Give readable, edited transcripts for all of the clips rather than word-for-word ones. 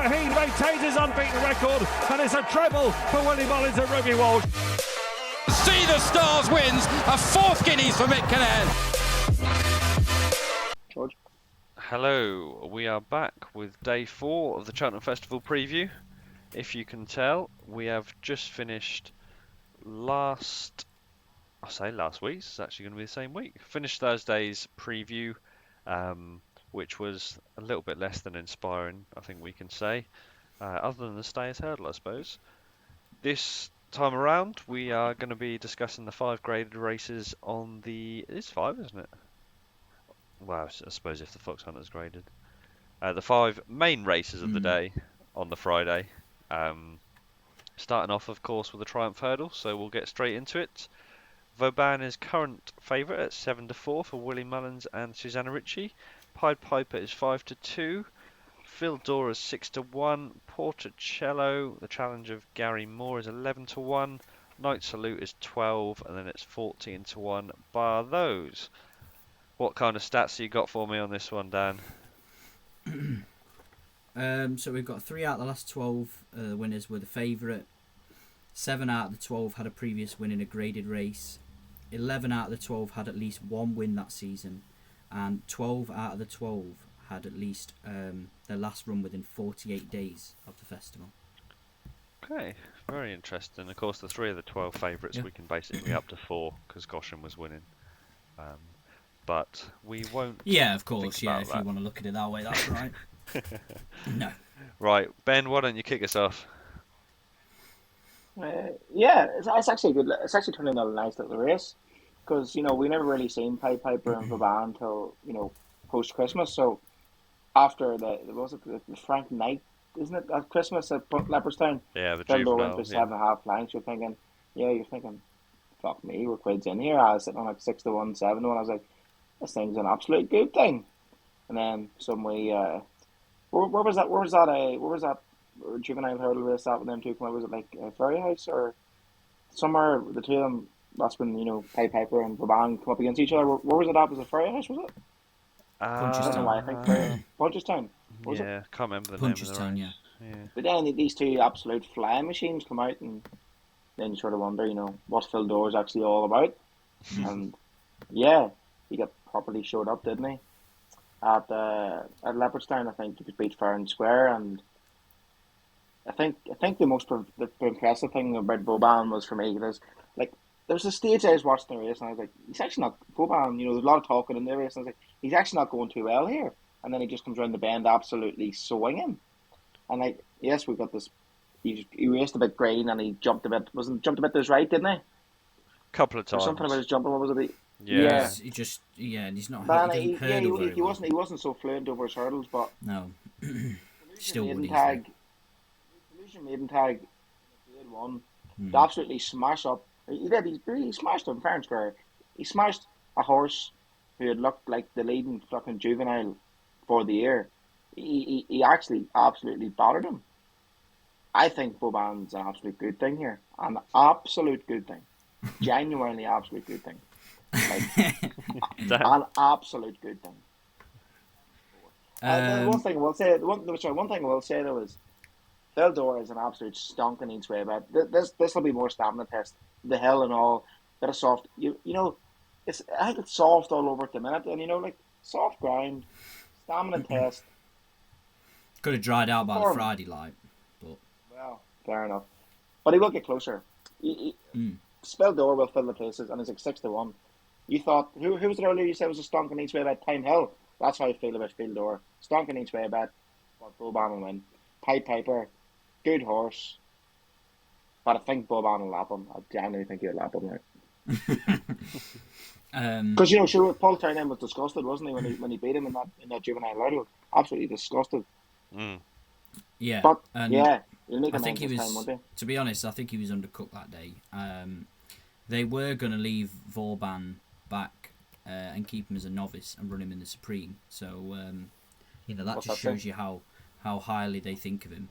but he maintains his unbeaten record, and it's a treble for Willie Mullins and Ruby Walsh. See the Stars wins a 4th Guineas for Mick Cannan. George. Hello, we are back with day 4 of the Cheltenham Festival preview. If you can tell, we have just finished last week, it's actually going to be the same week. Finished Thursday's preview, which was a little bit less than inspiring, I think we can say, other than the Stayers Hurdle, I suppose. This time around, we are going to be discussing the 5 graded races on the... It is 5, isn't it? Well, I suppose if the Foxhunters graded. The 5 main races of the day on the Friday. Starting off, of course, with the Triumph Hurdle, so we'll get straight into it. Vauban is current favourite at 7-4 for Willie Mullins and Susanna Ritchie. Pied Piper is 5-2. Phil Dora is 6-1. Porticello, the challenge of Gary Moore, is 11-1. Night Salute is 12, and then it's 14-1. Bar those. What kind of stats you got for me on this one, Dan? So we've got 3 out of the last 12 winners were the favourite. 7 out of the 12 had a previous win in a graded race. 11 out of the 12 had at least 1 win that season. And 12 out of the 12 had at least their last run within 48 days of the festival. Okay, very interesting. Of course, the 3 of the 12 favourites we can basically up to 4 because Gosham was winning. But we won't. Yeah, of course. Yeah, that. if you want to look at it that way, that's right. No. Right, Ben, why don't you kick us off? Yeah, it's actually good. It's actually turning out a nice little race because we never really seen Pied Piper and Vauban until post Christmas. So after the Frank Knight, isn't it, at Christmas at Leopardstown? Yeah, the juvenile juvenile. Went for 7.5 lengths. You're thinking, fuck me, we're quids in here. I was sitting on like 6-1, 7-1. I was like, this thing's an absolute good thing. And then suddenly, where was that juvenile hurdle race that with them two come out? Was it like Ferry House or somewhere? The two of them. That's when Pied Piper and Vauban come up against each other. Where was it at? Was it Ferry House? Was it? I don't know why I think Punchestown. Yeah, can't remember the name of the race. Yeah. But then these two absolute flying machines come out, and then you sort of wonder, what Phil Dore's actually all about. And yeah, he got properly showed up, didn't he? At Leopardstown, I think he beat fair and square, and I think the most the impressive thing about Vauban was for me was like there was a stage I was watching the race and I was like, he's actually not Vauban. There's a lot of talking in the race, and I was like, he's actually not going too well here. And then he just comes around the bend, absolutely swinging. And like, yes, we got this. He raced a bit green and he jumped a bit. Jumped a bit to his right, didn't he? Couple of times. Or something about his jumping. What was it? Yeah. And he's not. Man, He wasn't so fluent over his hurdles, but no. Still maiden would tag. Illusion maiden tag. Grade 1. To absolutely smash up. He did. He smashed him fair and square. He smashed a horse who had looked like the leading fucking juvenile for the year. He actually absolutely battered him. I think Vauban's an absolute good thing here. An absolute good thing. Genuinely absolute good thing. Like, an absolute good thing. One thing I will say though is Phil Dore is an absolute stonking each way, but this will be more stamina test. The hill and all, bit of soft. I think it's soft all over at the minute, and like soft ground, stamina test. Could have dried out by the Friday light, but well, fair enough. But he will get closer. Phil Dore will fill the places, and it's like 6-1. You thought who was it earlier? You said it was a stonking each way bet. Time Hill. That's how I feel about Phil Dore. Stonking each way bet. But Vauban will win. Pied Piper, good horse. But I think Vauban will lap him. I genuinely think he'll lap him now. Because sure, Paul Townend was disgusted, wasn't he, when he beat him in that juvenile hurdle? Absolutely disgusted. Yeah, but I think he was. Time, won't he? To be honest, I think he was undercooked that day. They were going to leave Vauban back and keep him as a novice and run him in the Supreme. So that just shows you how highly they think of him.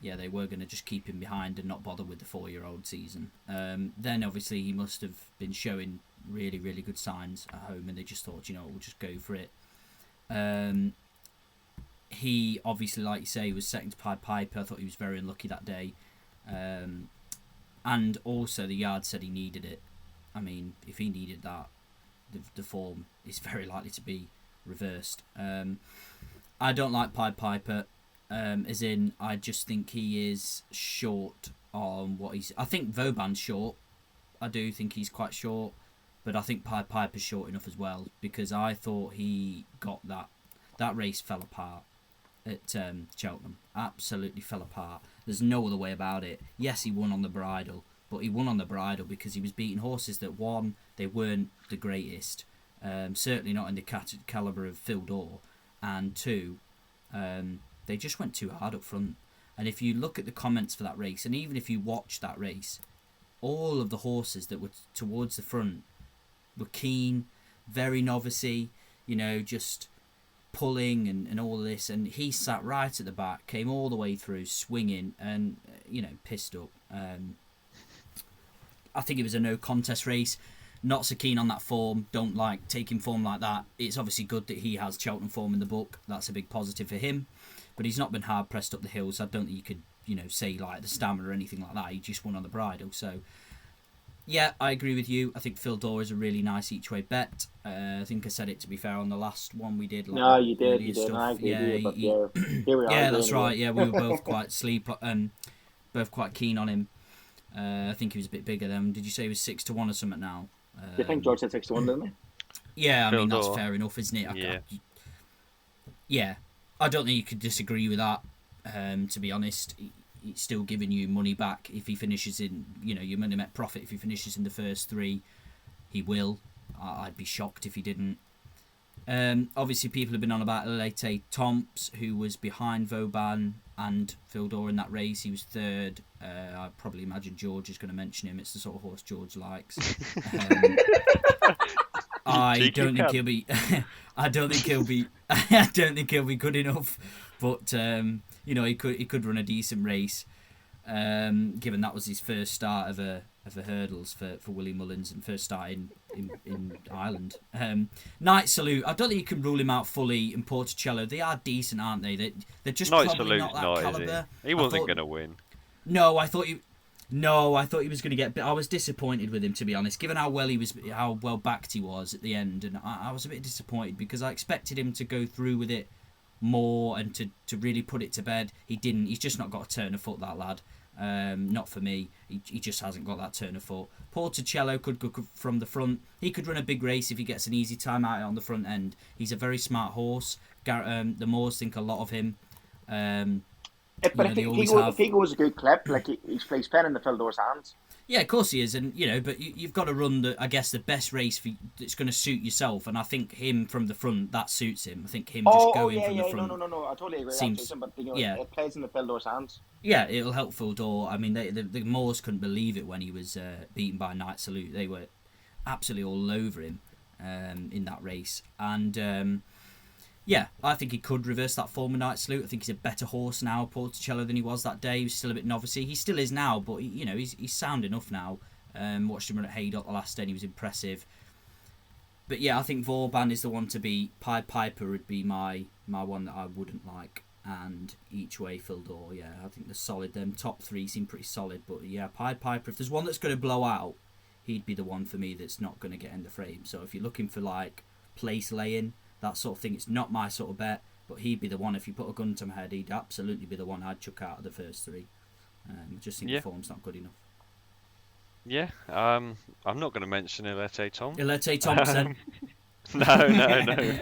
They were going to just keep him behind and not bother with the 4-year-old season. Then obviously he must have been showing really, really good signs at home, and they just thought, we'll just go for it. he obviously, like you say, was second to Pied Piper. I thought he was very unlucky that day. And also the yard said he needed it. I mean, if he needed that, the form is very likely to be reversed. I don't like Pied Piper, as in I just think he is short on what he's... I think Vauban's short. I do think he's quite short, but I think Pied Piper's short enough as well, because I thought he got that race fell apart at Cheltenham. Absolutely fell apart. There's no other way about it. Yes, he won on the bridle, but he won on the bridle because he was beating horses that, one, they weren't the greatest, certainly not in the calibre of Phil Dorr, and two, they just went too hard up front. And if you look at the comments for that race, and even if you watch that race, all of the horses that were towards the front were keen, very novice-y, just pulling and all of this, and he sat right at the back, came all the way through, swinging, and pissed up. I think it was a no contest race. Not so keen on that form. Don't like taking form like that. It's obviously good that he has Cheltenham form in the book. That's a big positive for him. But he's not been hard pressed up the hills. I don't think you could, say like the stamina or anything like that. He just won on the bridle. So, yeah, I agree with you. I think Phil Dorr is a really nice each way bet. I think I said it, to be fair, on the last one we did. No, you did. You did. I agree with you, but here we are. Yeah, that's right. Yeah, we were both quite both quite keen on him. I think he was a bit bigger then. Did you say he was 6-1 or something now? I think George said 6-1, didn't he? Yeah, I Phil mean, that's Dorr. fair enough, isn't it? Yeah. I don't think you could disagree with that, to be honest. He's still giving you money back if he finishes in, your money net profit. If he finishes in the first three, he will. I'd be shocked if he didn't. Obviously, people have been on about Lete Tomps, who was behind Vauban and Phil Dorr in that race. He was third. I probably imagine George is going to mention him. It's the sort of horse George likes. I don't think he'll be. I don't think he'll be good enough. But he could run a decent race. Given that was his first start of a hurdles for Willie Mullins and first start in Ireland. Night Salute, I don't think you can rule him out fully. In Porticello, they are decent, aren't they? They're just Night probably Salute's not that not, calibre. he wasn't going to win. No, I thought he was going to get. I was disappointed with him, to be honest, given how well backed he was at the end, and I was a bit disappointed because I expected him to go through with it more and to really put it to bed. He didn't. He's just not got a turn of foot, that lad. Not for me. He just hasn't got that turn of foot. Porticello could go from the front. He could run a big race if he gets an easy time out on the front end. He's a very smart horse. The Moors think a lot of him. But if he goes a good clip, like he's playing in the Phil Dorr's hands. Yeah, of course he is, and but you've got to run the best race that's going to suit yourself, and I think him from the front that suits him. I think him just going from the front. No, I totally agree. But it plays in the Phil Dorr's hands. Yeah, it'll help Phil Dorr. I mean, the Moors couldn't believe it when he was beaten by Night Salute. They were absolutely all over him in that race, and yeah, I think he could reverse that form of Night Salute. I think he's a better horse now, Porticello, than he was that day. He was still a bit novice. He still is now, but he's sound enough now. Watched him run at Haydock the last day, and he was impressive. But yeah, I think Vauban is the one to beat. Pied Piper would be my one that I wouldn't like. And each way Phil Dorr, yeah, I think they're solid. Them top three seem pretty solid. But yeah, Pied Piper, if there's one that's going to blow out, he'd be the one for me that's not going to get in the frame. So if you're looking for like place laying, that sort of thing, it's not my sort of bet, but he'd be the one. If you put a gun to my head, he'd absolutely be the one I'd chuck out of the first three. I just think the form's not good enough. Yeah, I'm not going to mention Elete Thompson. No.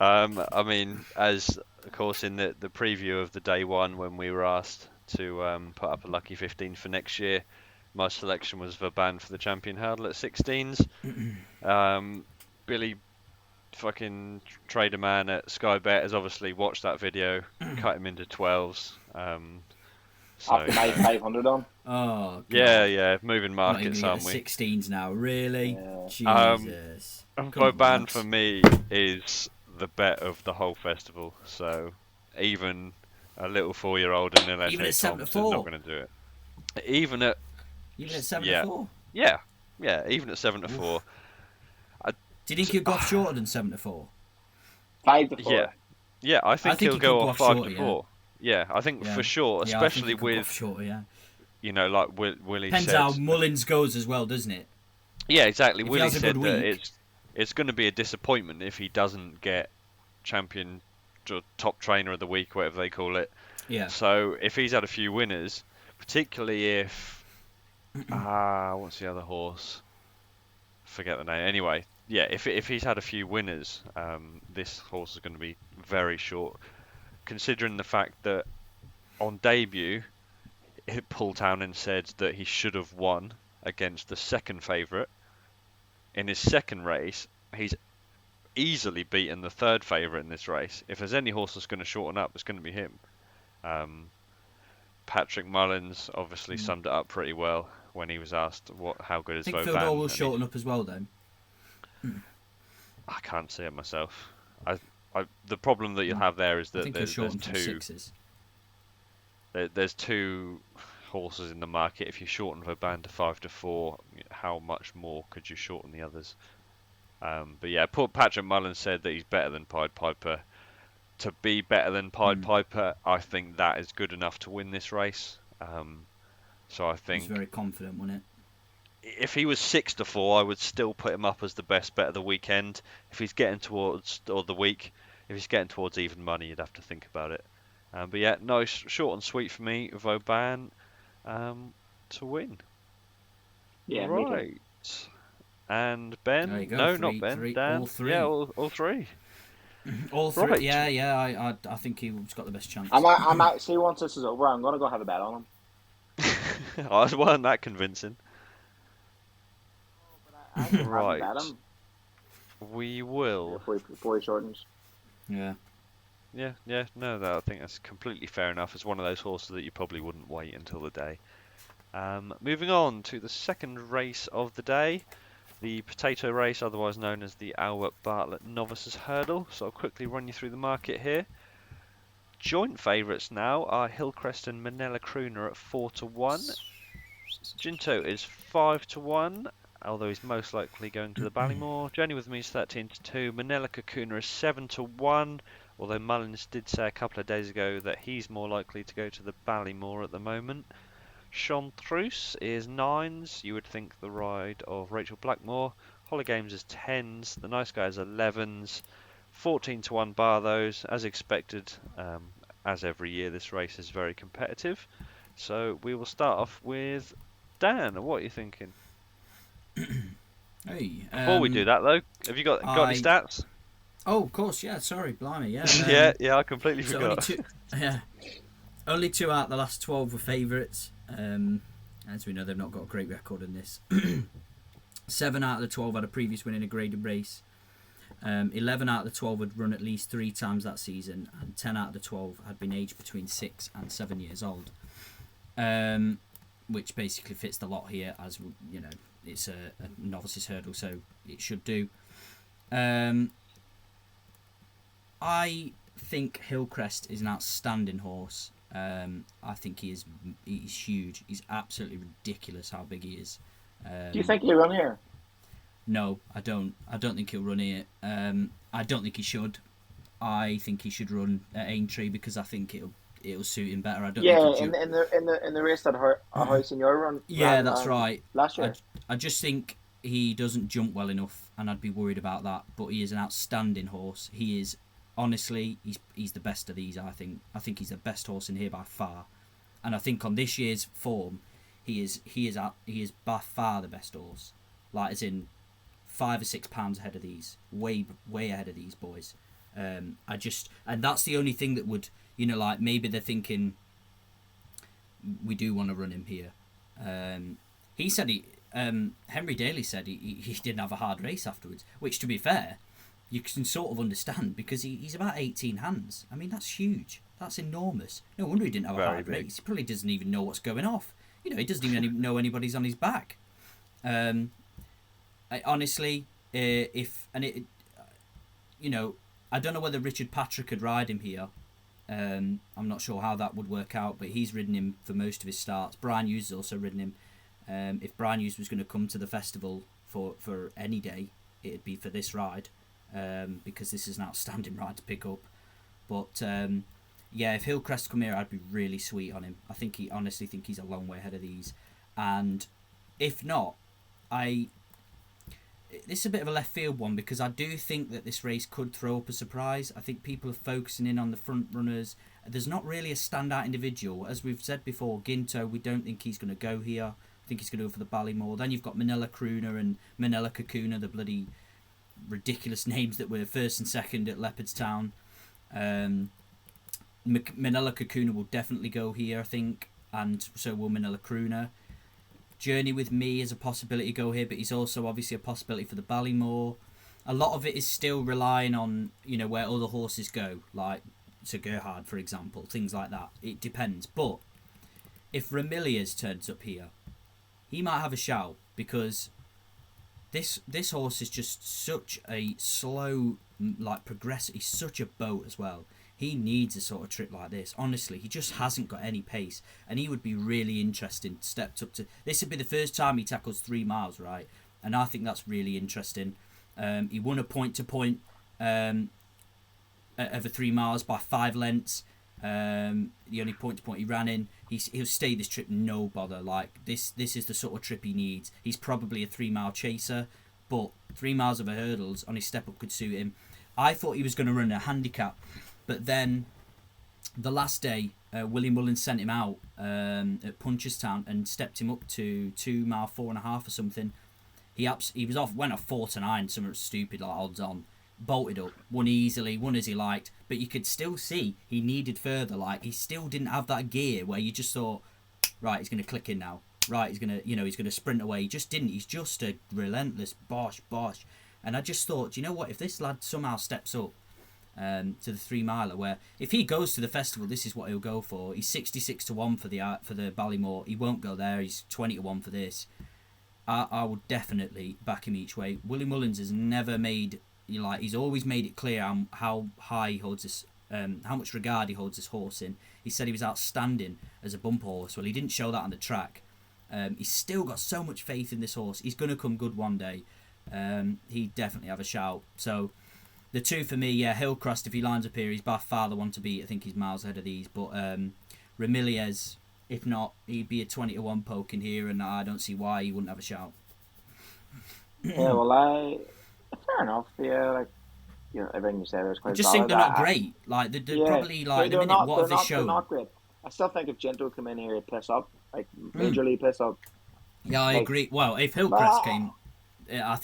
I mean, as of course in the preview of the day one when we were asked to put up a lucky 15 for next year, my selection was Vauban for the champion hurdle at 16s. Billy fucking Trader Man at Sky Bet has obviously watched that video, cut him into 12s. After my 500 on. Oh, God. Yeah, moving markets, not aren't we? 16s now, really? Yeah. Jesus. Vauban for me is the bet of the whole festival. So even a little 4-year-old and an Even at 7 to 7-4 4? not going to do it. Even at 7 to 4? Yeah, even at 7 to 4. Do you think you'd got shorter than 7 to 4? 5 to 4. Yeah. Yeah, I think he'll he go could off go 5 shorter, to yeah. 4. Yeah, I think Yeah. for sure, Yeah, I think especially he could go with, shorter, yeah. like Willie Depends said. how Mullins goes as well, doesn't it? Yeah, exactly. If he Willie has a said good that week, it's going to be a disappointment if he doesn't get champion or top trainer of the week, whatever they call it. yeah. So if he's had a few winners, particularly if what's the other horse? Forget the name. Anyway, yeah, if he's had a few winners, this horse is going to be very short, considering the fact that on debut, Paul Townend said that he should have won against the second favourite. In his second race, he's easily beaten the third favourite in this race. If there's any horse that's going to shorten up, it's going to be him. Patrick Mullins obviously summed it up pretty well when he was asked how good I is think Vauban. Fildor will shorten up as well, then. I can't see it myself. The problem that you'll have there is I that think he'll there's shorten from two. 6s. There's two horses in the market. If you shorten Vauban to 5 to 4, how much more could you shorten the others? But yeah, poor Patrick Mullins said that he's better than Pied Piper. To be better than Pied Piper, I think that is good enough to win this race. So I think He's very confident, wasn't it? if he was 6 to 4, I would still put him up as the best bet of the weekend. If he's getting towards if he's getting towards even money, you'd have to think about it. But yeah, nice, short and sweet for me, Vauban to win. Yeah, right. And Ben? There you go, No, three, not Ben. three, Dan? all three. Yeah, all three. All three. Right. Yeah. I think he's got the best chance. I'm actually, once this is over, I'm gonna go have a bet on him. I wasn't that convincing. I actually haven't Right. bet him We will. before he shortens. Yeah. Yeah, no, I think that's completely fair enough. It's one of those horses that you probably wouldn't wait until the day. Moving on to the second race of the day, the potato race, otherwise known as the Albert Bartlett Novices Hurdle. So I'll quickly run you through the market here. Joint favourites now are Hillcrest and Manila Crooner at 4 to 1. Ginto is 5 to 1, although he's most likely going to the Ballymore. Journey with Me is 13 to 2. Manila Kakuna is 7 to 1, although Mullins did say a couple of days ago that he's more likely to go to the Ballymore at the moment. Chartreuse is 9s, you would think the ride of Rachel Blackmore. Holly Games is 10s, the Nice Guy is 11s. 14 to 1 bar those, as expected. As every year, this race is very competitive. So we will start off with Dan. What are you thinking? Hey. Before we do that, though, have you got any stats? Oh, of course. Yeah. Sorry, blimey. Yeah. Yeah. I completely so forgot. Only two out of the last 12 were favourites. As we know, they've not got a great record in this. 7 out of the 12 had a previous win in a graded race. 11 out of the 12 had run at least 3 times that season, and 10 out of the 12 had been aged between 6 and 7 years old, which basically fits the lot here, as you know, it's a novices hurdle, so it should do. I think Hillcrest is an outstanding horse. I think he's huge. He's absolutely ridiculous how big he is. Do you think he'll run here? No, I don't. I don't think he'll run here. I don't think he should. I think he should run at Aintree because I think it'll suit him better. I don't. Yeah, think in the race that House in your run. Yeah, that's right. Last year. I just think he doesn't jump well enough, and I'd be worried about that. But he is an outstanding horse. He is honestly, he's the best of these. I think he's the best horse in here by far, and I think on this year's form, he is by far the best horse. Like as in 5 or 6 pounds ahead of these, way ahead of these boys. And that's the only thing that would, like maybe they're thinking we do want to run him here. He said Henry Daly said he didn't have a hard race afterwards, which to be fair, you can sort of understand because he's about 18 hands. I mean, that's huge. That's enormous. No wonder he didn't have a hard race. He probably doesn't even know what's going off. He doesn't even know anybody's on his back. Honestly, I don't know whether Richard Patrick could ride him here. I'm not sure how that would work out, but he's ridden him for most of his starts. Brian Hughes has also ridden him. If Brian Hughes was going to come to the festival for any day, it'd be for this ride, because this is an outstanding ride to pick up. But yeah, if Hillcrest come here, I'd be really sweet on him. Honestly think he's a long way ahead of these. And if not, this is a bit of a left field one, because I do think that this race could throw up a surprise. I think people are focusing in on the front runners. There's not really a standout individual. As we've said before, Ginto, we don't think he's going to go here. I think he's going to go for the Ballymore. Then you've got Manila Crooner and Manila Kakuna, the bloody ridiculous names that were first and second at Leopardstown. Manila Kakuna will definitely go here, I think, and so will Manila Crooner. Journey with Me is a possibility to go here, but he's also obviously a possibility for the Ballymore. A lot of it is still relying on, where other horses go, like Sir Gerhard, for example, things like that. It depends. But if Ramiliers turns up here, he might have a shout, because this horse is just such a slow, progressive. He's such a boat as well. He needs a sort of trip like this. Honestly, he just hasn't got any pace, and he would be really interesting. Stepped up to this would be the first time he tackles 3 miles, right? And I think that's really interesting. He won a point-to-point over 3 miles by 5 lengths. The only point-to-point he ran in. He'll stay this trip no bother. Like this is the sort of trip he needs. He's probably a 3-mile chaser, but 3 miles of hurdles on his step-up could suit him. I thought he was going to run a handicap. But then, the last day, Willie Mullins sent him out at Punchestown and stepped him up to 2 mile 4.5 or something. He went off 4 to 9, something stupid like odds on. Bolted up, won easily, won as he liked. But you could still see he needed further. Like he still didn't have that gear where you just thought, right, he's going to click in now. Right, he's going to sprint away. He just didn't. He's just a relentless bosh. And I just thought, you know what? If this lad somehow steps up to the 3 miler, where if he goes to the festival, this is what he'll go for. He's 66 to 1 for the Ballymore. He won't go there. He's 20 to 1 for this. I would definitely back him each way. Willie Mullins has never made, he's always made it clear how high he holds this, how much regard he holds this horse in. He said he was outstanding as a bump horse. Well, he didn't show that on the track. He's still got so much faith in this horse. He's going to come good one day. He'd definitely have a shout. So the two for me, Hillcrest, if he lines up here, he's by far the one to beat. I think he's miles ahead of these. But Ramiliers, if not, he'd be a 20 to 1 poke in here, and I don't see why he wouldn't have a shout. Yeah, well, fair enough. Yeah, everything you said was quite I just valid. think they're not great. They're probably the minute, what have they shown? They're not great. I still think if Gento come in here, he'd piss up, majorly piss up. Yeah, I agree. Well, if Hillcrest came, I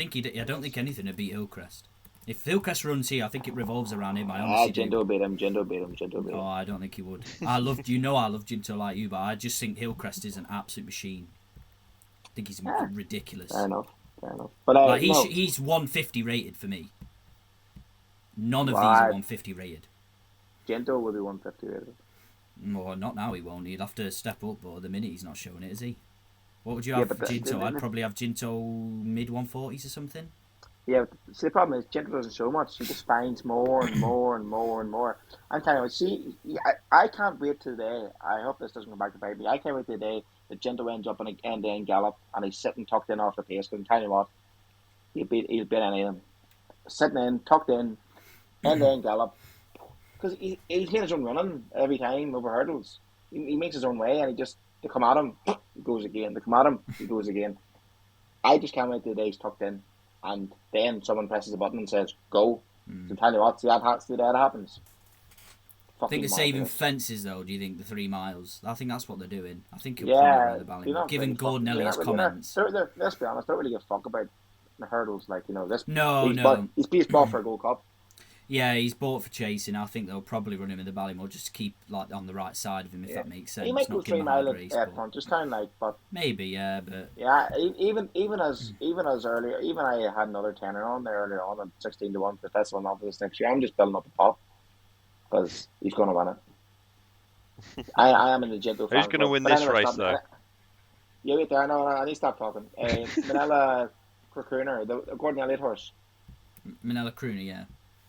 don't think anything would beat Hillcrest. If Hillcrest runs here, I think it revolves around him. I honestly do. Gento beat him. Oh, I don't think he would. I love Gento like you, but I just think Hillcrest is an absolute machine. I think he's ridiculous. Fair enough. But he's 150 rated for me. None of these are 150 rated. Gento will be 150 rated. Well, not now he won't. He'd have to step up, but at the minute he's not showing it, is he? What would you have for Ginto? I'd probably have Ginto mid 140s or something. Yeah, but see, the problem is Gento doesn't show much. He just finds more and more and more and more. I'm telling you, I can't wait till the day. I hope this doesn't come back to bite me. I can't wait till the day that Gento ends up in an end-to-end gallop and he's sitting tucked in off the pace. Because I'm telling you what, he'll beat any of them. Sitting in, tucked in, end-to-end gallop. Because he's made his own running every time over hurdles. He makes his own way, and they come at him, he goes again. They come at him, he goes again. I just can't wait till the day he's tucked in. And then someone presses a button and says, go. So tell you what, see that happens. I think they're saving fences, though, do you think, the 3 miles? I think that's what they're doing. I think he'll probably the Ballymore. Given Gordon Elliott's comments. Let's be honest, they don't really give a fuck about the hurdles. He's beast ball for a Gold Cup. Yeah, he's bought for chasing. I think they'll probably run him in the Ballymore just to keep on the right side of him, if that makes sense. He might go 3 miles at front, just kind of but maybe, but even as earlier, even I had another tenner on there earlier on at 16 to 1 for the festival and all this next year. I'm just building up a pot because he's going to win it. I am in the Gento. Who's going to win this race though? Yeah, wait there. No, I need to stop talking. Manila Crooner, the Gordon Elliott horse. Manila Crooner, yeah.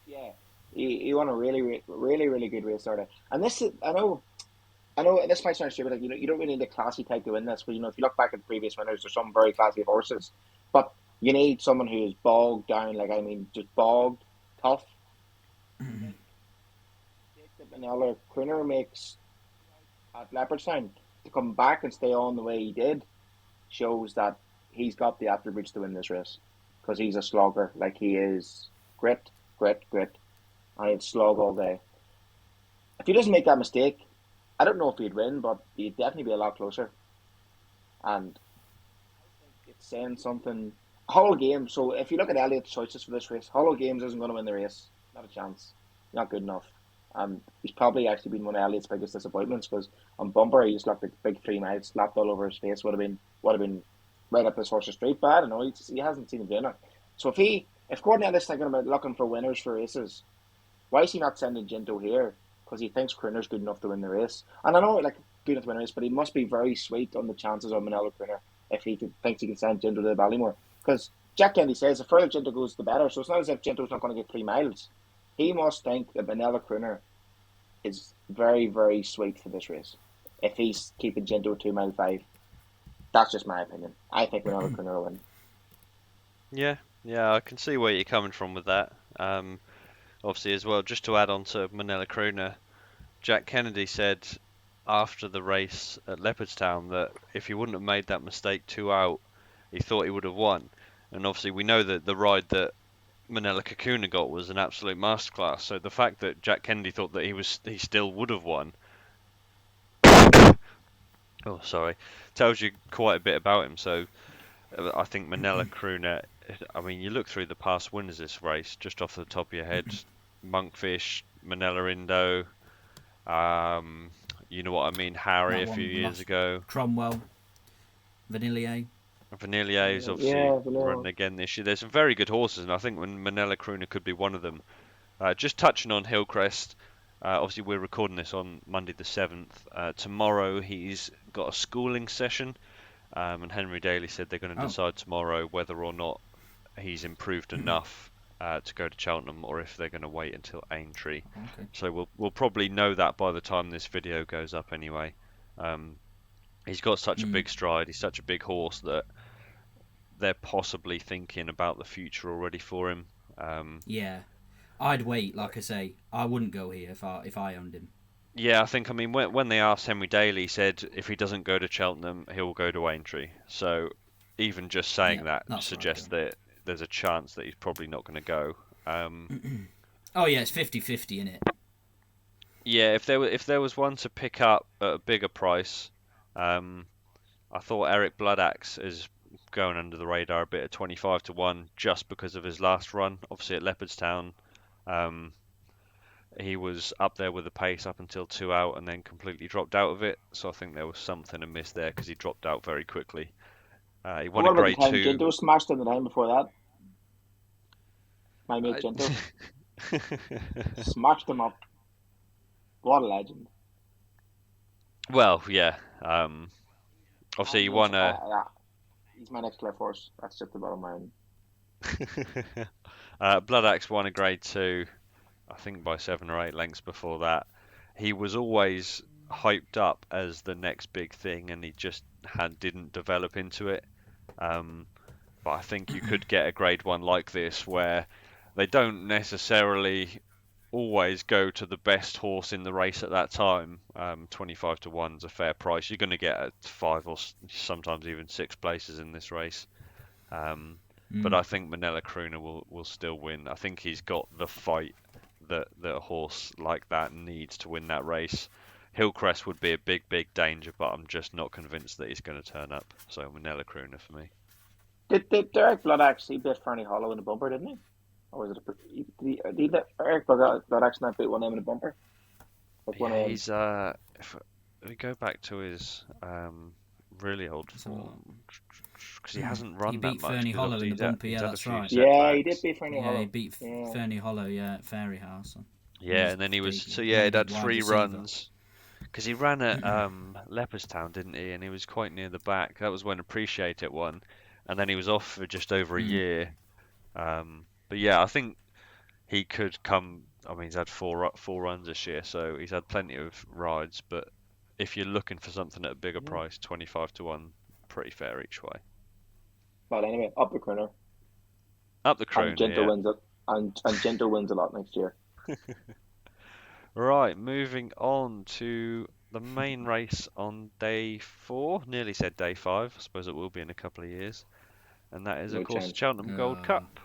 Yeah, he won a really, really, really good race starter. And this is, I know, this might sound stupid. You don't really need a classy type to win this, but if you look back at the previous winners, there's some very classy horses. But you need someone who is bogged down, just bogged, tough. Manella Crooner makes at Leopardstown to come back and stay on the way he did shows that he's got the attributes to win this race because he's a slogger. Like he is grit, grit, grit, and he'd slog all day. If he doesn't make that mistake, I don't know if he'd win, but he'd definitely be a lot closer. And I think it's saying something. Hollow Games. So if you look at Elliott's choices for this race, Hollow Games isn't going to win the race. Not a chance. Not good enough. And he's probably actually been one of Elliott's biggest disappointments because on bumper he just looked like big 3 miles slapped all over his face. Would have been right up this horse's street. But I don't know. He hasn't seen him doing it. So if Gordon Elliott's thinking about looking for winners for races, why is he not sending Ginto here? Because he thinks Crooner's good enough to win the race. And I know good enough to win the race, but he must be very sweet on the chances of Manella Crooner if he thinks he can send Ginto to the Ballymore. Because Jack Kennedy says the further Ginto goes, the better. So it's not as if Ginto's not going to get 3 miles. He must think that Manella Crooner is very, very sweet for this race. If he's keeping Ginto at 2 mile 5, that's just my opinion. I think Manella Crooner will win. Yeah, I can see where you're coming from with that. Obviously, as well, just to add on to Manella Crooner, Jack Kennedy said after the race at Leopardstown that if he wouldn't have made that mistake 2 out, he thought he would have won. And obviously, we know that the ride that Manella Kakuna got was an absolute masterclass. So the fact that Jack Kennedy thought that he still would have won, tells you quite a bit about him. So I think Manella Crooner. I mean, you look through the past winners of this race, just off the top of your head, Monkfish, Manella Indo, you know what I mean, Harry a few years ago. Cromwell, Vanillier. Vanillier is obviously running again this year. There's some very good horses, and I think Manella Crooner could be one of them. Just touching on Hillcrest, obviously we're recording this on Monday the 7th. Tomorrow he's got a schooling session, and Henry Daly said they're going to decide tomorrow whether or not he's improved enough to go to Cheltenham, or if they're going to wait until Aintree. Okay. So we'll probably know that by the time this video goes up anyway. He's got such a big stride, he's such a big horse that they're possibly thinking about the future already for him. Yeah, I'd wait. Like I say, I wouldn't go here if I owned him. Yeah, I think, when they asked Henry Daly, he said if he doesn't go to Cheltenham, he'll go to Aintree. So even just saying that suggests that there's a chance that he's probably not going to go. Oh yeah, it's 50-50 in it. Yeah, if there was one to pick up at a bigger price, I thought Eric Bloodaxe is going under the radar a bit at 25-1 just because of his last run. Obviously at Leopardstown, he was up there with the pace up until 2 out and then completely dropped out of it. So I think there was something amiss there because he dropped out very quickly. He won a Grade 2. Ginto smashed him the time before that. My mate Ginto smashed him up. What a legend. Well, yeah. Obviously, he won a... he's my next Cliff horse. That's just the bottom line. Bloodaxe won a Grade 2, I think by 7 or 8 lengths before that. He was always hyped up as the next big thing, and he just didn't develop into it. But I think you could get a Grade 1 like this where they don't necessarily always go to the best horse in the race at that time. 25-1 is a fair price. You're going to get 5 or sometimes even 6 places in this race. But I think Manella Crooner will still win. I think he's got the fight that a horse like that needs to win that race. Hillcrest would be a big, big danger, but I'm just not convinced that he's going to turn up. So Manella Crooner for me. Did Derek Bloodaxe, he bit Fernie Hollow in the bumper, didn't he? Or was it did Eric Bloodaxe not beat one of them in the bumper? Yeah, he's if we go back to his really old form, because he hasn't run that much. He beat Fernie Hollow in the bumper, yeah, that's right. Yeah, he did beat Fernie Hollow. Yeah, he beat Fernie Hollow, yeah, at Fairy House. Yeah, and then he was he'd had 3 runs. Because he ran at Leopardstown, didn't he? And he was quite near the back. That was when Appreciate It won. And then he was off for just over a year. But yeah, I think he could come. I mean, he's had four runs this year, so he's had plenty of rides. But if you're looking for something at a bigger price, 25-1, pretty fair each way. But anyway, up the Crooner. Up the Crooner. And Ginto wins it. And Ginto wins a lot next year. Right, moving on to the main race on day 4. Nearly said day 5. I suppose it will be in a couple of years. And that is, of No course, chance. Cheltenham Gold Cup.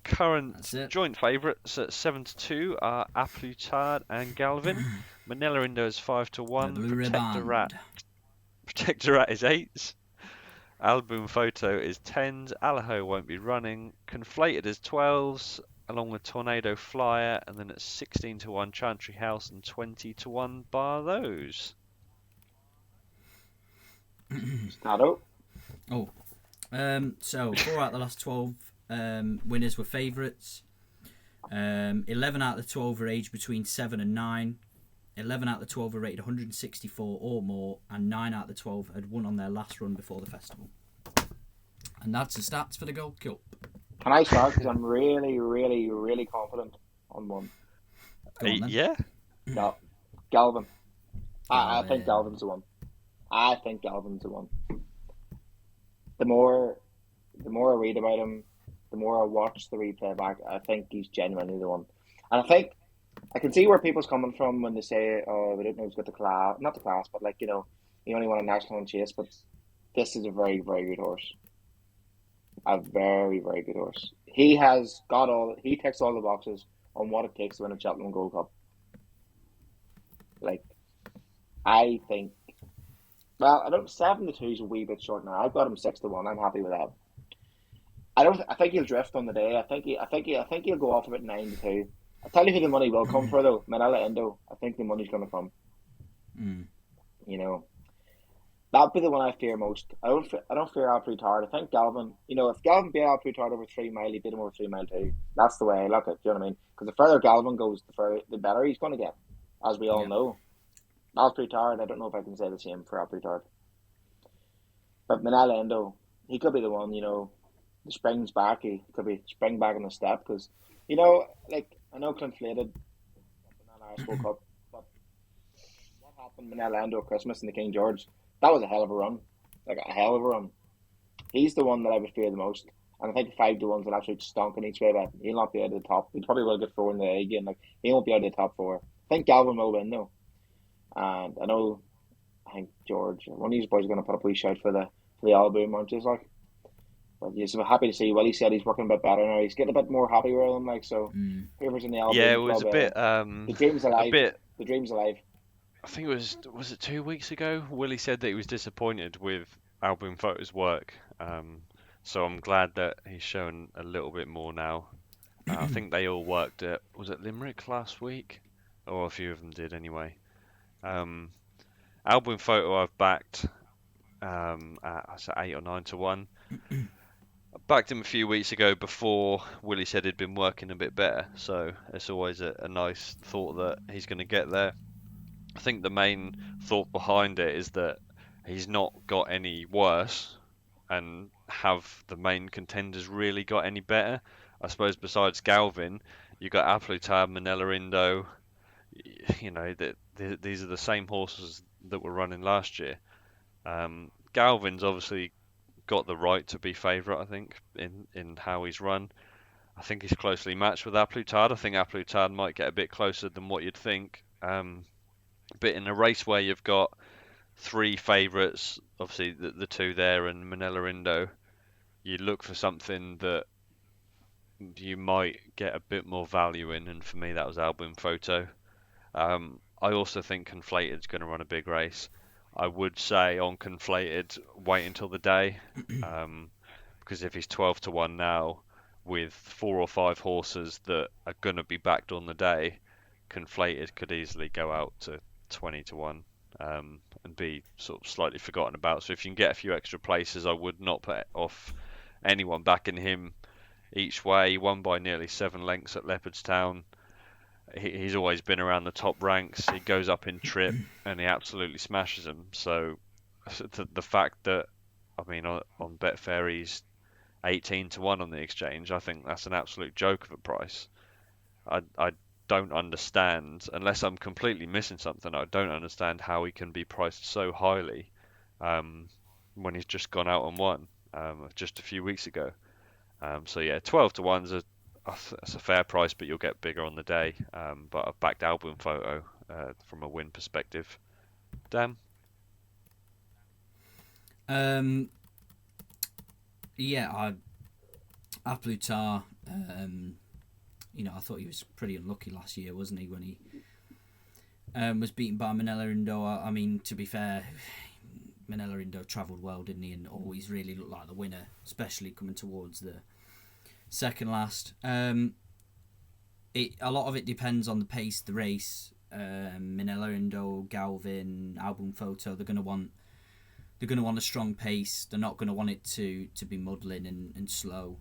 Current That's it. joint favourites at 7-2 are A Plus Tard and Galvin. Manila Indo is 5-1. The blue riband. Protectorat is 8s. Album Photo is 10s. Alaho won't be running. Conflated is 12s, along with Tornado Flyer, and then at 16-1 Chantry House and 20-1 Bar Those. Stato. Oh, so 4 out of the last 12 winners were favourites. 11 out of the 12 were aged between 7 and 9. 11 out of the 12 were rated 164 or more, and 9 out of the 12 had won on their last run before the festival. And that's the stats for the Gold Cup. Can I start? Because I'm really, really, really confident on one. Go on, then. Yeah? Galvin. I think yeah. Galvin's the one. I think Galvin's the one. The more I read about him, the more I watch the replay back, I think he's genuinely the one. And I think I can see where people's coming from when they say, "Oh, we don't know who's got the class." Not the class, but he only won a national chase. But this is a very, very good horse. A very, very good horse. He has got he ticks all the boxes on what it takes to win a Cheltenham Gold Cup. I think. Well, I don't. 7-2 is a wee bit short now. I've got him 6-1. I'm happy with that. I think he'll drift on the day. I think he'll go off about 9-2. I'll tell you who the money will come for though. Manila Indo. I think the money's going to come. That'd be the one I fear most. I don't fear A Plus Tard. I think Galvin. If Galvin beat A Plus Tard over 3 mile, he beat him over 3 mile too. That's the way I look at it. Do you know what I mean? Because the further Galvin goes, the better he's going to get, as we all know. A Plus Tard, I don't know if I can say the same for A Plus Tard. But Manila Indo, he could be the one. The spring's back. He could be spring back in the step because, I know Conflated the Irish World Cup, but what happened Manila Indo Christmas in the King George? That was a hell of a run. A hell of a run. He's the one that I would fear the most. And I think the 5-1's an absolute stonk in each way, but he'll not be out of the top. He probably will get 4 in the A game. He won't be out of the top 4. I think Galvin will win though. And I think George, one of these boys, is going to put a wee shout for the album, aren't you? But he's happy to see. Willie said he's working a bit better now. He's getting a bit more happy with him, so whoever's in the album. Yeah, it was a bit. The dream's alive. The dream's alive. I think was it 2 weeks ago? Willie said that he was disappointed with Album Photo's work. So I'm glad that he's shown a little bit more now. I think they all worked at, was it Limerick last week? Or a few of them did anyway. Album Photo I've backed at 8 or 9-1. I backed him a few weeks ago before Willie said he'd been working a bit better. So it's always a nice thought that he's going to get there. I think the main thought behind it is that he's not got any worse, and have the main contenders really got any better? I suppose besides Galvin, you got A Plus Tard, Manila Indo. These are the same horses that were running last year. Galvin's obviously got the right to be favourite, I think, in how he's run. I think he's closely matched with A Plus Tard. I think A Plus Tard might get a bit closer than what you'd think. But in a race where you've got 3 favourites, obviously the 2 there and Manila Indo, you look for something that you might get a bit more value in, and for me that was Album Photo. I also think Conflated's going to run a big race. I would say on Conflated, wait until the day, because if he's 12-1 now with 4 or 5 horses that are going to be backed on the day, Conflated could easily go out to 20-1 and be sort of slightly forgotten about. So if you can get a few extra places, I would not put off anyone backing him each way. He won by nearly 7 lengths at Leopardstown. He's always been around the top ranks. He goes up in trip and he absolutely smashes them. So the fact that, on Betfair he's 18-1 on the exchange, I think that's an absolute joke of a price. I don't understand, unless I'm completely missing something, I don't understand how he can be priced so highly when he's just gone out and won just a few weeks ago. So yeah, 12-1's That's a fair price, but you'll get bigger on the day. But I've backed Album Photo from a win perspective. Dan? Yeah, Aplutar, I thought he was pretty unlucky last year, wasn't he, when he was beaten by Manila Indo. I mean, to be fair, Manila Indo travelled well, didn't he, and always really looked like the winner, especially coming towards the second last. A lot of it depends on the pace of the race. Manila Indo, Galvin, Album Photo, they're going to want a strong pace. They're not going to want it to be muddling and slow.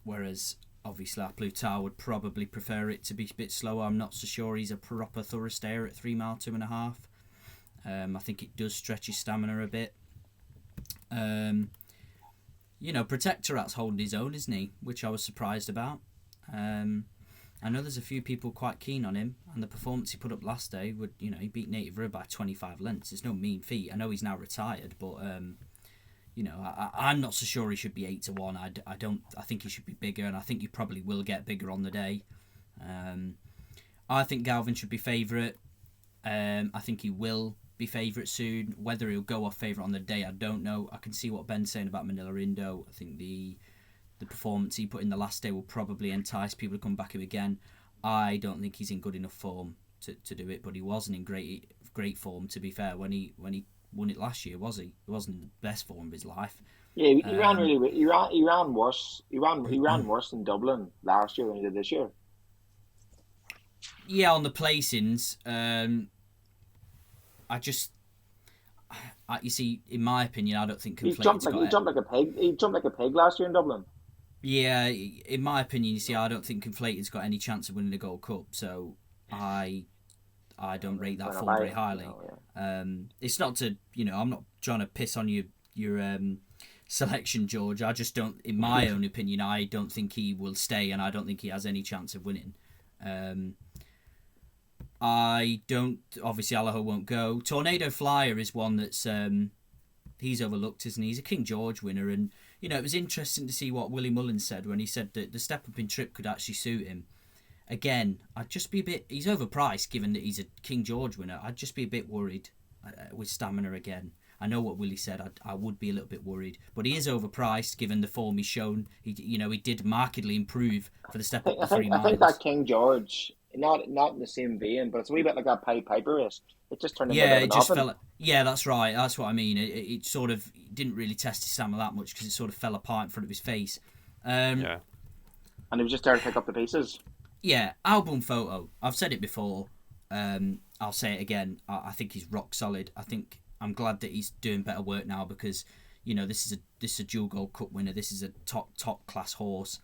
Whereas obviously Aplutar would probably prefer it to be a bit slower. I'm not so sure he's a proper thorough stayer at 3 mile 2.5. I think it does stretch his stamina a bit. Protectorat's holding his own, isn't he? Which I was surprised about. I know there's a few people quite keen on him, and the performance he put up last day he beat Native River by 25 lengths. It's no mean feat. I know he's now retired, but I'm not so sure he should be 8-1. I think he should be bigger, and I think he probably will get bigger on the day. I think Galvin should be favourite. I think he will be favourite soon. Whether he'll go off favourite on the day, I don't know. I can see what Ben's saying about Manila Indo. I think the performance he put in the last day will probably entice people to come back him again. I don't think he's in good enough form to do it, but he wasn't in great form, to be fair, when he won it last year, was he? He wasn't in the best form of his life. Yeah, he ran really. He ran worse. He ran worse in Dublin last year than he did this year. Yeah, on the placings, you see, in my opinion, I don't think Conflated's he jumped like a pig. He jumped like a pig last year in Dublin. Yeah, in my opinion, you see, I don't think Conflated's got any chance of winning the Gold Cup, so I don't rate that form very highly. It's not to, I'm not trying to piss on your selection, George. I just don't, in my own opinion, I don't think he will stay, and I don't think he has any chance of winning. Obviously Allaho won't go. Tornado Flyer is one that's he's overlooked, isn't he? He's a King George winner, and it was interesting to see what Willie Mullins said when he said that the step up in trip could actually suit him. Again, I'd just be a bit, he's overpriced given that he's a King George winner. I'd just be a bit worried with stamina again. I know what Willie said. I would be a little bit worried, but he is overpriced given the form he's shown. He did markedly improve for the step up to 3 miles. I think that King George, not in the same vein, but it's a wee bit like that Piper race. It just turned into it just fell. Yeah, that's right. That's what I mean. It sort of didn't really test his stamina that much because it sort of fell apart in front of his face. Yeah. And he was just there to pick up the pieces. Yeah, Album Photo. I've said it before. I'll say it again. I think he's rock solid. I'm glad that he's doing better work now because, this is a dual Gold Cup winner. This is a top class horse.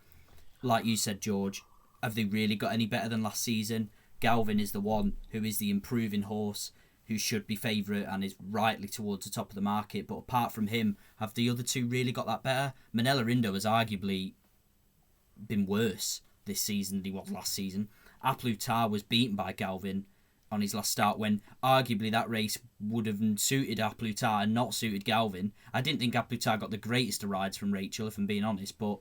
Like you said, George, have they really got any better than last season? Galvin is the one who is the improving horse who should be favourite and is rightly towards the top of the market. But apart from him, have the other two really got that better? Manila Indo has arguably been worse this season than he was last season. Aplutar was beaten by Galvin on his last start when arguably that race would have suited Aplutar and not suited Galvin. I didn't think Aplutar got the greatest of rides from Rachel, if I'm being honest, but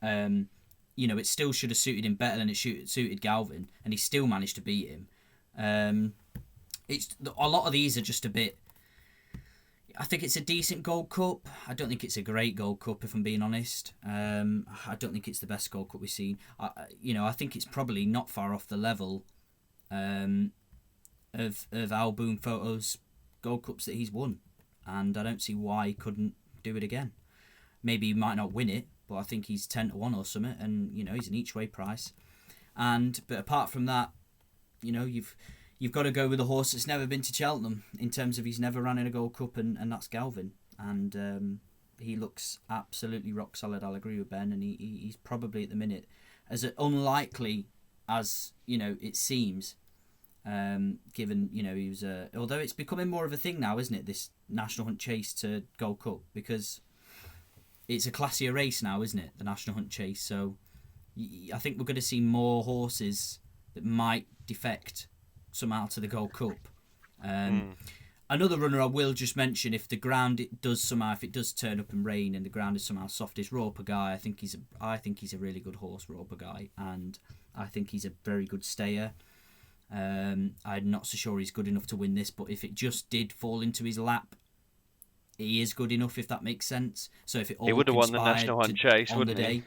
it still should have suited him better than it suited Galvin, and he still managed to beat him. It's a lot of these are just a bit. I think it's a decent Gold Cup. I don't think it's a great Gold Cup, if I'm being honest. I don't think it's the best Gold Cup we've seen. I think it's probably not far off the level of Album Photo's Gold Cups that he's won, and I don't see why he couldn't do it again. Maybe he might not win it, but I think he's 10-1 or something, and he's an each way price. But apart from that, you've got to go with a horse that's never been to Cheltenham in terms of he's never ran in a Gold Cup, and that's Galvin. And he looks absolutely rock solid. I'll agree with Ben, and he's probably at the minute as unlikely as it seems. Given he was although it's becoming more of a thing now, isn't it? This National Hunt Chase to Gold Cup, because it's a classier race now, isn't it? The National Hunt Chase. So I think we're going to see more horses that might defect somehow to the Gold Cup. Another runner I will just mention, if the ground if it does turn up and rain and the ground is somehow soft, is Roper Guy. I think he's a really good horse, Roper Guy, and I think he's a very good stayer. I'm not so sure he's good enough to win this, but if it just did fall into his lap, he is good enough, if that makes sense. So if it all He would have won the National Hunt Chase, wouldn't he?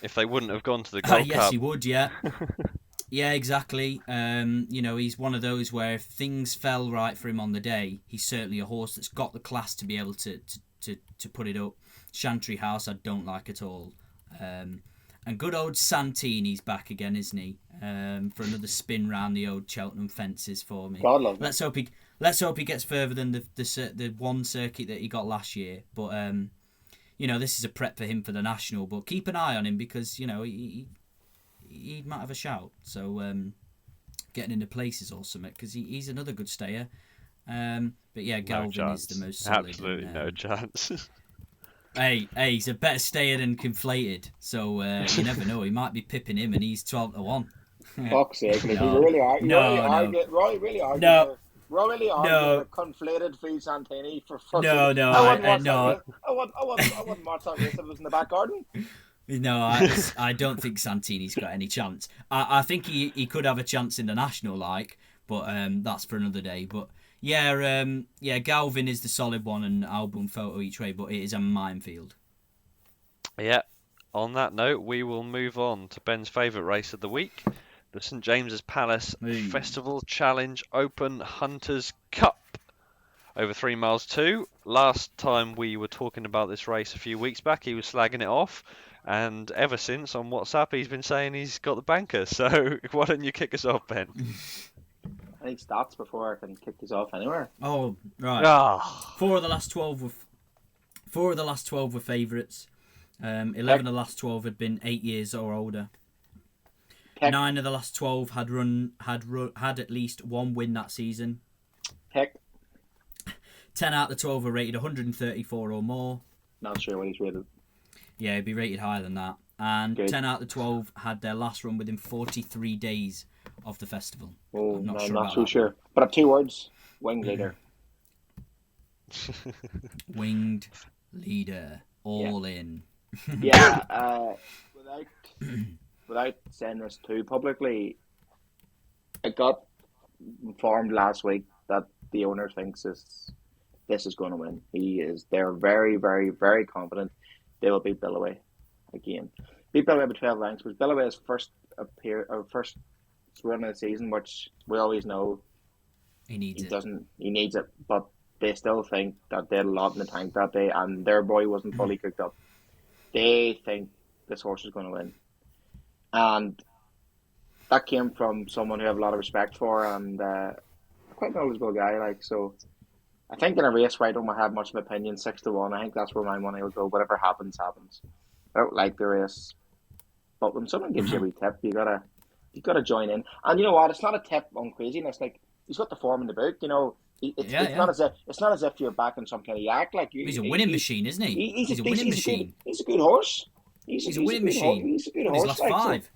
If they wouldn't have gone to the Gold Yes, Cup. he would, yeah. Yeah, exactly. He's one of those where if things fell right for him on the day, he's certainly a horse that's got the class to be able to put it up. Chantry House, I don't like at all. And good old Santini's back again, isn't he? For another spin round the old Cheltenham fences for me. God love Let's hope he gets further than the one circuit that he got last year. But this is a prep for him for the national. But keep an eye on him because he might have a shout. So getting into places or something because he's another good stayer. But yeah, Galvin is the most solid. Absolutely no chance. Hey, he's a better stayer than Conflated. So you never know. He might be pipping him and he's 12-1. Fuck's sake. No. You really are. Roy really argued. Conflated for Santini for fucking. No. I wouldn't watch that race if it was in the back garden. No, I don't think Santini's got any chance. I think he could have a chance in the national, but that's for another day. But yeah, Galvin is the solid one, and Album Photo each way, but it is a minefield. Yeah. On that note, we will move on to Ben's favourite race of the week, the St James's Palace Festival Challenge Open Hunters Cup. Over 3 miles too. Last time we were talking about this race a few weeks back, he was slagging it off. And ever since on WhatsApp, he's been saying he's got the banker. So why don't you kick us off, Ben? I need stats before I can kick this off anywhere. Oh, right. 4 of the last 12 were favourites. 11 of the last 12 had been 8 years or older. 9 of the last 12 had at least one win that season. 10 out of the 12 were rated 134 or more. Not sure what he's rated. Yeah, he'd be rated higher than that. And Good. 10 out of the 12 had their last run within 43 days of the festival. Oh, I'm not so sure. But I have 2 words. Winged leader. Winged leader. All in. Yeah. Without saying this too publicly, I got informed last week that the owner thinks this is going to win. They're very, very, very confident they will beat Billaway again. Beat Billaway by 12 lengths, was Billaway's first run of the season, which we always know he needs it, but they still think that they had a lot in the tank that day, and their boy wasn't fully cooked up. They think this horse is going to win, and that came from someone who I have a lot of respect for, and quite a knowledgeable guy. So I think in a race where I don't have much of an opinion, 6-1, I think that's where my money will go. Whatever happens, happens. I don't like the race, but when someone gives you a wee tip, you gotta join in. And you know what? It's not a tip on craziness. He's got the form in the book. It's not as if you're backing some kind of yak. He's a winning machine, isn't he? He's a winning machine. He's a good horse. He's a winning machine. He's a good horse. His last 5.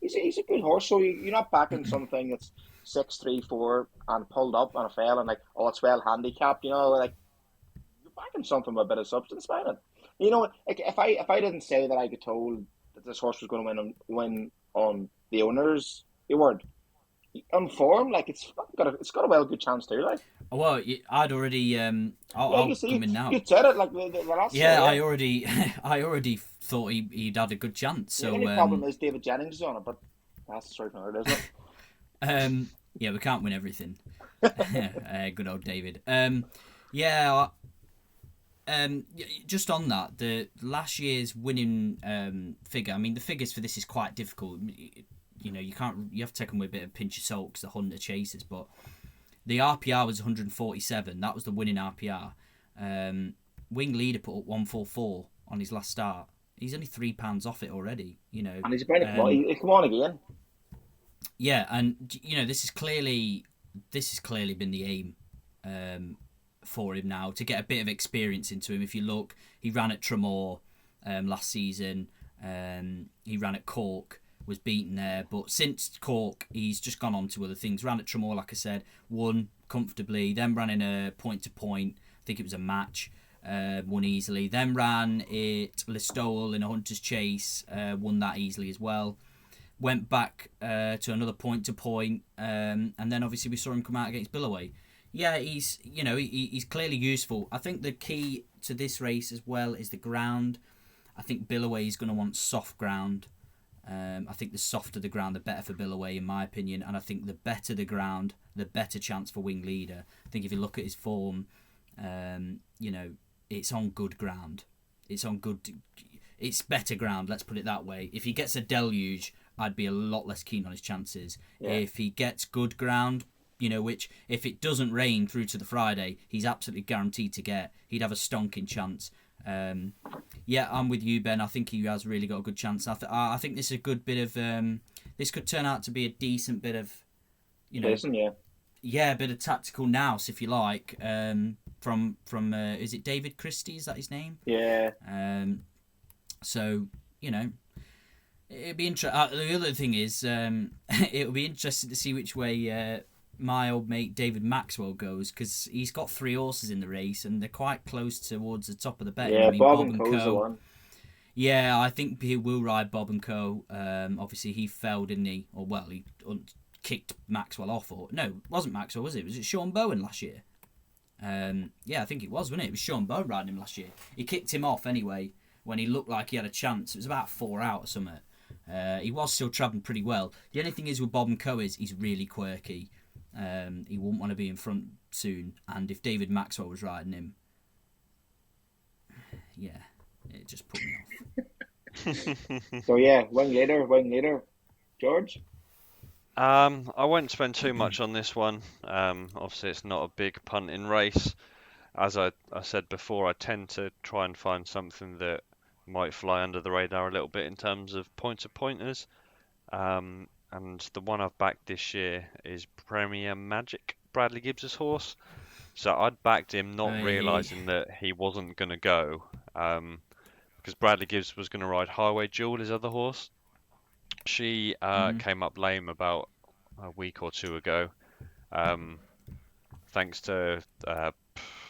He's a good horse. So you're not backing something that's 6-3-4 and pulled up on a fail and it's well handicapped. You're backing something with a bit of substance behind it. If I didn't say that I could told that this horse was going to win on the owner's word, on form, it's got a well good chance too. Well, I'd already I'll come in now. You said it the last. Yeah, I already thought he'd had a good chance. So the only problem is David Jennings is on it, but that's the story for another, isn't it? Yeah, we can't win everything. Good old David. Just on that, the last year's winning figure. I mean, the figures for this is quite difficult. You have to take them with a bit of a pinch of salt because the Hunter chases. But the RPR was 147. That was the winning RPR. Wing Leader put up 144 on his last start. He's only £3 off it already. And he's about to come on again. Yeah, and this has clearly been the aim for him now to get a bit of experience into him. If you look, he ran at Tremor last season. He ran at Cork. was beaten there. But since Cork, he's just gone on to other things. Ran at Tramore, like I said, won comfortably. Then ran in a point-to-point. I think it was a match. Won easily. Then ran at Listowel in a Hunters Chase. Won that easily as well. Went back to another point-to-point. And then obviously we saw him come out against Billoway. Yeah, he's clearly useful. I think the key to this race as well is the ground. I think Billoway is going to want soft ground. I think the softer the ground, the better for Billoway, in my opinion. And I think the better the ground, the better chance for Wing Leader. I think if you look at his form, it's on good ground. It's better ground, let's put it that way. If he gets a deluge, I'd be a lot less keen on his chances. Yeah. If he gets good ground, which if it doesn't rain through to the Friday, he's absolutely guaranteed to get. He'd have a stonking chance. I'm with you, Ben. I think he has really got a good chance. I think this is a good bit of. This could turn out to be a decent bit of, a bit of tactical nous, if you like. From is it David Christie? Is that his name? Yeah. So it'd be interesting. The other thing is, it'll be interesting to see which way my old mate David Maxwell goes, because he's got 3 horses in the race and they're quite close towards the top of the betting. Yeah, Bob and Co's the one. Yeah, I think he will ride Bob and Co. Obviously, he fell, didn't he? Or he kicked Maxwell off. Or no, it wasn't Maxwell, was it? Was it Sean Bowen last year? I think it was, wasn't it? It was Sean Bowen riding him last year. He kicked him off anyway when he looked like he had a chance. It was about 4 out or something. He was still travelling pretty well. The only thing is with Bob and Co is he's really quirky. He wouldn't want to be in front soon. And if David Maxwell was riding him, it just put me off. So Wing Leader. George? I won't spend too much on this one. Obviously, it's not a big punting race. As I said before, I tend to try and find something that might fly under the radar a little bit in terms of pointers. And the one I've backed this year is Premier Magic, Bradley Gibbs' horse. So I'd backed him not realising that he wasn't going to go, because Bradley Gibbs was going to ride Highway Jewel, his other horse. She came up lame about a week or 2 ago, thanks to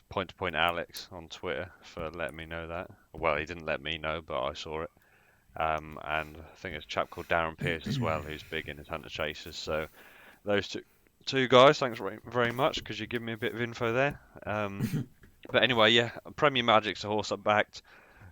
Point Alex on Twitter for letting me know that. Well, he didn't let me know, but I saw it. And I think it's a chap called Darren Pierce as well, who's big in his Hunter Chasers. So those two guys, thanks very much, because you give me a bit of info there. But anyway, Premier Magic's a horse I backed.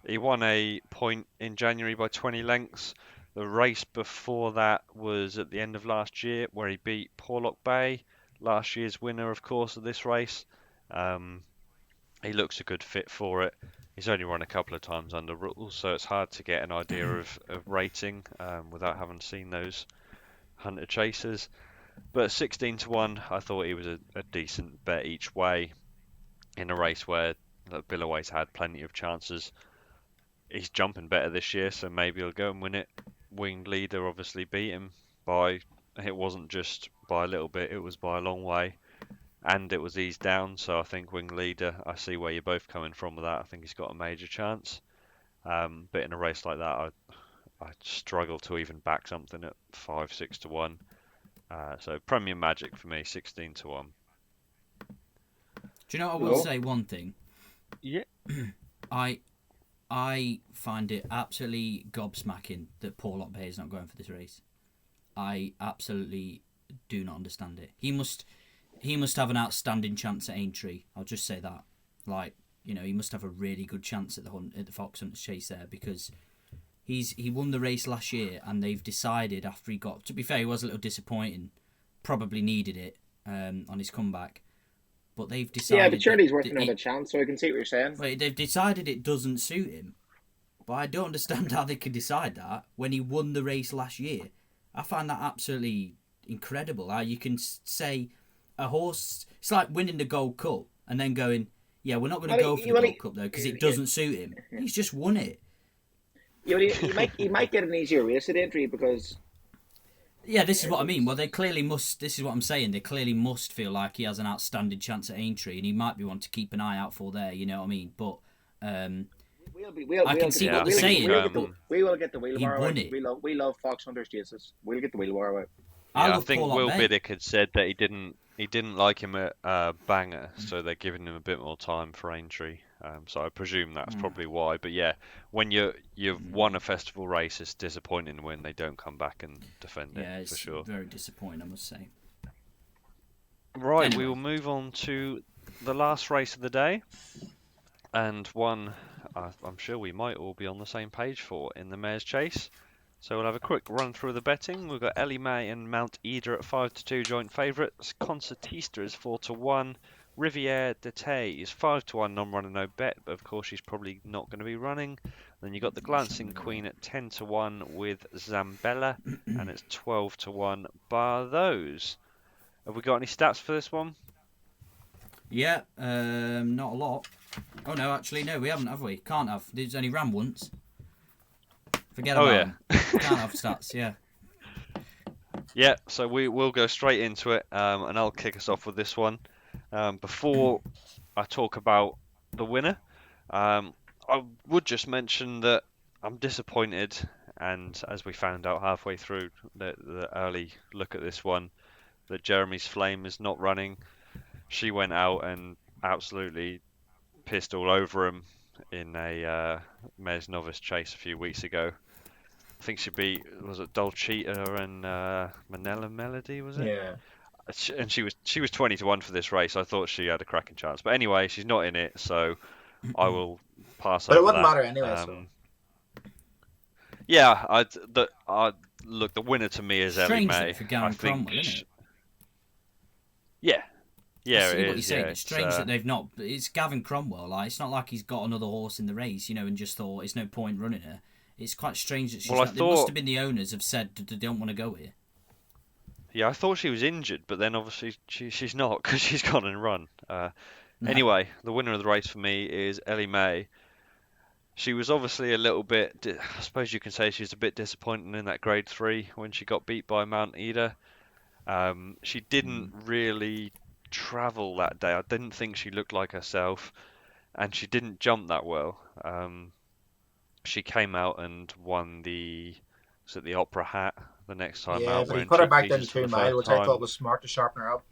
He won a point in January by 20 lengths. The race before that was at the end of last year, where he beat Porlock Bay, last year's winner, of course, of this race. He looks a good fit for it. He's only run a couple of times under rules, so it's hard to get an idea of rating without having seen those Hunter Chasers. But 16 to 1, I thought he was a decent bet each way in a race where Billoway's had plenty of chances. He's jumping better this year, so maybe he'll go and win it. Winged Leader obviously beat him it wasn't just by a little bit, it was by a long way. And it was eased down, so I think Wing Leader, I see where you're both coming from with that. I think he's got a major chance. But in a race like that, I struggle to even back something at 5-6 to 1. So Premier Magic for me, 16 to 1. Do you know what I will say one thing? Yeah. I find it absolutely gobsmacking that Porlock Bay is not going for this race. I absolutely do not understand it. He must have an outstanding chance at Aintree. I'll just say that. He must have a really good chance at the Foxhunters Chase there, because he won the race last year, and they've decided after he got. To be fair, he was a little disappointing. Probably needed it on his comeback, but they've decided. Yeah, but surely he's worth another chance, so I can see what you're saying. But they've decided it doesn't suit him. But I don't understand how they can decide that when he won the race last year. I find that absolutely incredible. How you can say a horse, it's like winning the Gold Cup and then going, yeah, we're not going to go for the Gold Cup though because it doesn't suit him. He's just won it. Yeah, he might get an easier race at Aintree because. Yeah, this is what I mean. Well, they clearly must. This is what I'm saying. They clearly must feel like he has an outstanding chance at Aintree, and he might be one to keep an eye out for there. You know what I mean? But I can see what they're saying. We will get the wheelbarrow. He won it. We love Foxhunters Chases. We'll get the wheelbarrow out. Yeah, I think Will Biddick had said that he didn't like him at Bangor, so they're giving him a bit more time for Aintree. So I presume that's probably why. But yeah, when you've won a festival race, it's disappointing when they don't come back and defend it, for sure. Yeah, it's very disappointing, I must say. Right, Anyway. we will move on to the last race of the day, and one I'm sure we might all be on the same page for in the Mayor's Chase. So we'll have a quick run through the betting. We've got Ellie May and Mount Eder at 5-2 joint favourites. Concertista is 4-1. Riviere de Tay is 5-1 non-runner no bet, but of course she's probably not going to be running. Then you've got the Glancing Queen at 10-1 with Zambella, and it's 12-1 bar those. Have we got any stats for this one? Yeah, not a lot. Oh no, actually no, we haven't, have we? Can't have. There's only ran once. Forget about them. Can't have stats, yeah. Yeah, so we'll go straight into it, and I'll kick us off with this one. Before I talk about the winner, I would just mention that I'm disappointed, and as we found out halfway through the early look at this one, that Jeremy's Flame is not running. She went out and absolutely pissed all over him in a Mayor's Novice Chase a few weeks ago. I think she beat, was it Dolcita and Manila Melody, was it? Yeah. And she was 20-1 for this race. I thought she had a cracking chance, but anyway, she's not in it, so I will pass over. But it wouldn't that. matter anyway. So. Yeah, look. The winner to me is Ellie May. For Gavin Cromwell, isn't it? Yeah, I see it what is. you're saying. Yeah, It's strange that they've not. It's Gavin Cromwell. Like, it's not like he's got another horse in the race, and just thought it's no point running her. It's quite strange that she's not. It must have been the owners have said they don't want to go here. Yeah, I thought she was injured, but then obviously she's not because she's gone and run. Anyway, the winner of the race for me is Ellie May. She was obviously a little bit, I suppose you can say she's a bit disappointing in that Grade 3 when she got beat by Mount Eder. She didn't really travel that day. I didn't think she looked like herself, and she didn't jump that well. She came out and won the Opera Hat the next time out. Yeah, but he put her back down to 2 mile, which I thought was smart to sharpen her up.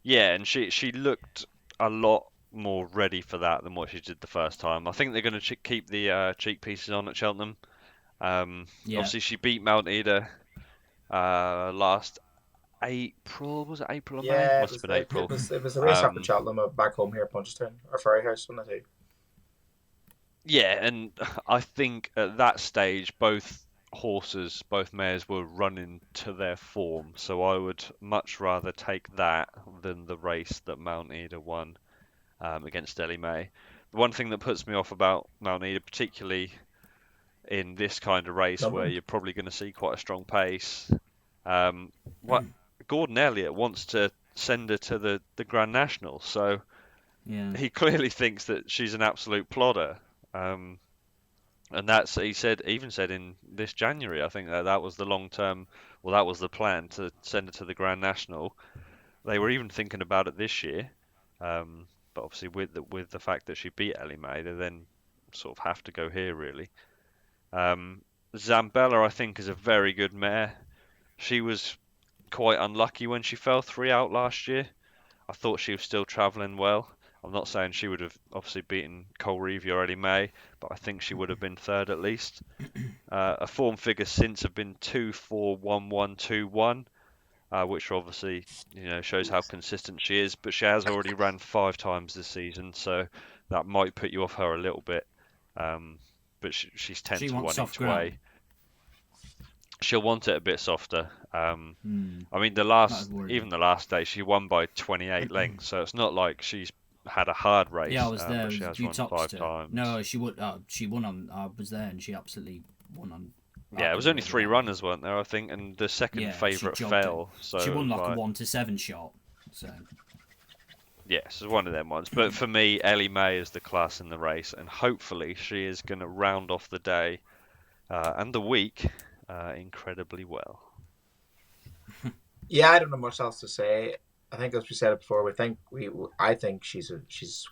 Yeah, and she looked a lot more ready for that than what she did the first time. I think they're going to keep the cheek pieces on at Cheltenham. Obviously, she beat Mount Eder last April. Was it April or May? Must have been April. It was a race up at Cheltenham, back home here at Punchestown, or Ferry House, wasn't it? Yeah, and I think at that stage, both mares were running to their form, so I would much rather take that than the race that Mount Eder won against Ellie May. The one thing that puts me off about Mount Eder, particularly in this kind of race where you're probably going to see quite a strong pace, Gordon Elliott wants to send her to the Grand National, so he clearly thinks that she's an absolute plodder. And that's, he even said in this January, I think that was the that was the plan, to send her to the Grand National. They were even thinking about it this year, but obviously with the fact that she beat Ellie May, they then sort of have to go here really. Zambella, I think, is a very good mare. She was quite unlucky when she fell 3 out last year. I thought she was still travelling well. I'm not saying she would have obviously beaten Colreevy or Ellie May, but I think she would have been third at least. Her form figures since have been 2, 4, 1, 1, 2, 1, which obviously shows how consistent she is. But she has already ran 5 times this season, so that might put you off her a little bit. But she's 10-1 each way. She'll want it a bit softer. I mean, the last day she won by 28 lengths, so it's not like she's had a hard race. Yeah, I was there. She has you won topped 5 her. times. No, she would. She won on. I was there, and she absolutely won on. Yeah, it was only 3 runners, weren't there? I think, and the second favourite fell. So she won like a 1-7 shot. So. Yes, it's one of them ones. But for me, Ellie May is the class in the race, and hopefully she is going to round off the day and the week incredibly well. Yeah, I don't know much else to say. I think, as we said it before, I think she's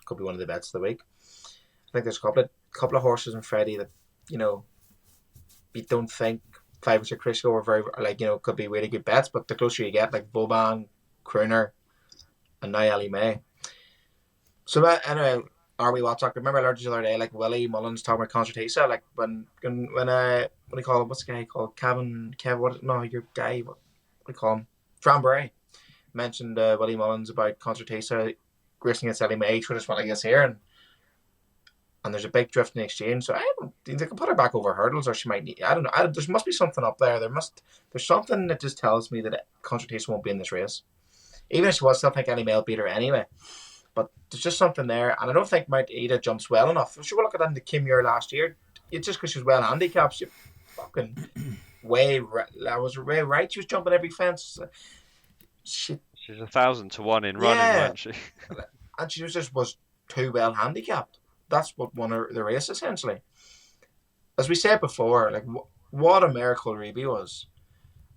could be one of the bets of the week. I think there's a couple of horses in Freddie that, you don't think 5 or 6 races ago were very, could be really good bets, but the closer you get, like Vauban, Crooner, and now Ellie May. So anyway, RB Watsock, remember I learned the other day, like Willie Mullins talking about Concertisa, like when what do you call him? What's the guy called? Your guy, what do you call him? Tranbury mentioned Willie Mullins about Concertisa racing against Ellie May, so just went like this here, and there's a big drift in the exchange, so I don't think they can put her back over hurdles, or she might need. I don't know. There must be something up there. There's something that just tells me that Concertisa won't be in this race. Even if she was, I still think Ellie May will beat her anyway. But there's just something there, and I don't think Mount Ida jumps well enough. If you look at that in the Kim Muir last year, it's just because she was well handicapped. She fucking way right. She was jumping every fence. She's 1,000 to 1 in running, wasn't she? And she was too well handicapped. That's what won her the race, essentially. As we said before, like what a miracle Reeby was,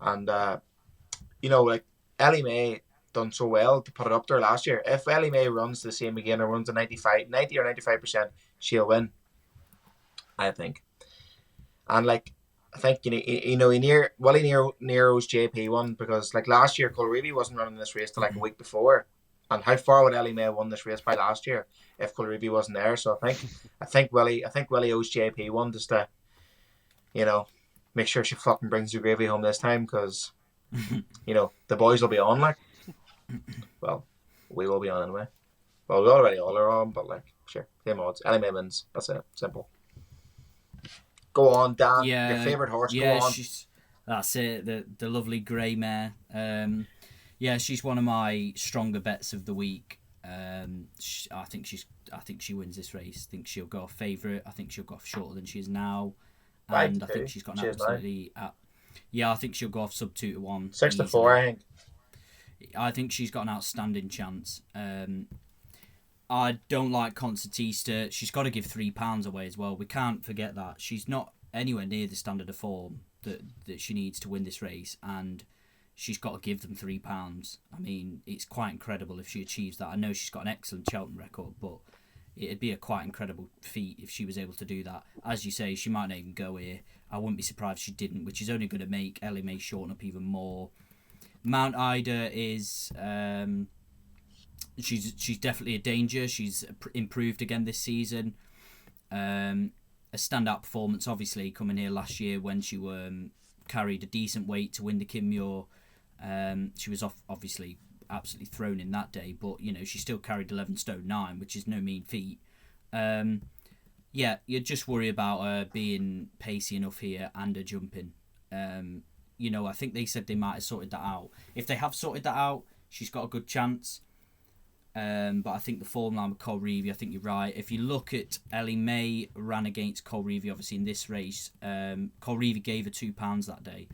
and like Ellie May done so well to put it up there last year. If Ellie May runs the same again or runs a 90 or 95%, she'll win, I think. And like I think he Nero's JP won because like last year Colreevy wasn't running this race till like a week before. And how far would Ellie May have won this race by last year if Colreevy wasn't there? So I think Willie owes JP one just to, make sure she fucking brings the gravy home this time because, the boys will be on like. Well, we will be on anyway. Well, we already all are on, but like, sure, same odds. Ellie May wins. That's it. Simple. Go on, Dan. Yeah, your favourite horse. Yeah, go on. That's it. The lovely grey mare. Yeah, she's one of my stronger bets of the week. I think she wins this race. I think she'll go off favourite. I think she'll go off shorter than she is now, and I think she's got an absolutely. I think she'll go off sub 2 to 1. 6 to 4, I think. I think she's got an outstanding chance. I don't like Concertista. She's got to give £3 away as well. We can't forget that. She's not anywhere near the standard of form that she needs to win this race, and she's got to give them £3. I mean, it's quite incredible if she achieves that. I know she's got an excellent Cheltenham record, but it'd be a quite incredible feat if she was able to do that. As you say, she might not even go here. I wouldn't be surprised if she didn't, which is only going to make Ellie May shorten up even more. Mount Ida is she's definitely a danger. She's improved again this season. A standout performance, obviously, coming here last year when she carried a decent weight to win the Kim Muir. She was obviously absolutely thrown in that day, but she still carried 11 stone 9, which is no mean feat. You just worry about her being pacey enough here and her jumping. I think they said they might have sorted that out. If they have sorted that out, she's got a good chance. But I think the form line with Colreevy, I think you're right. If you look at Ellie May ran against Colreevy, obviously in this race, Colreevy gave her £2 that day,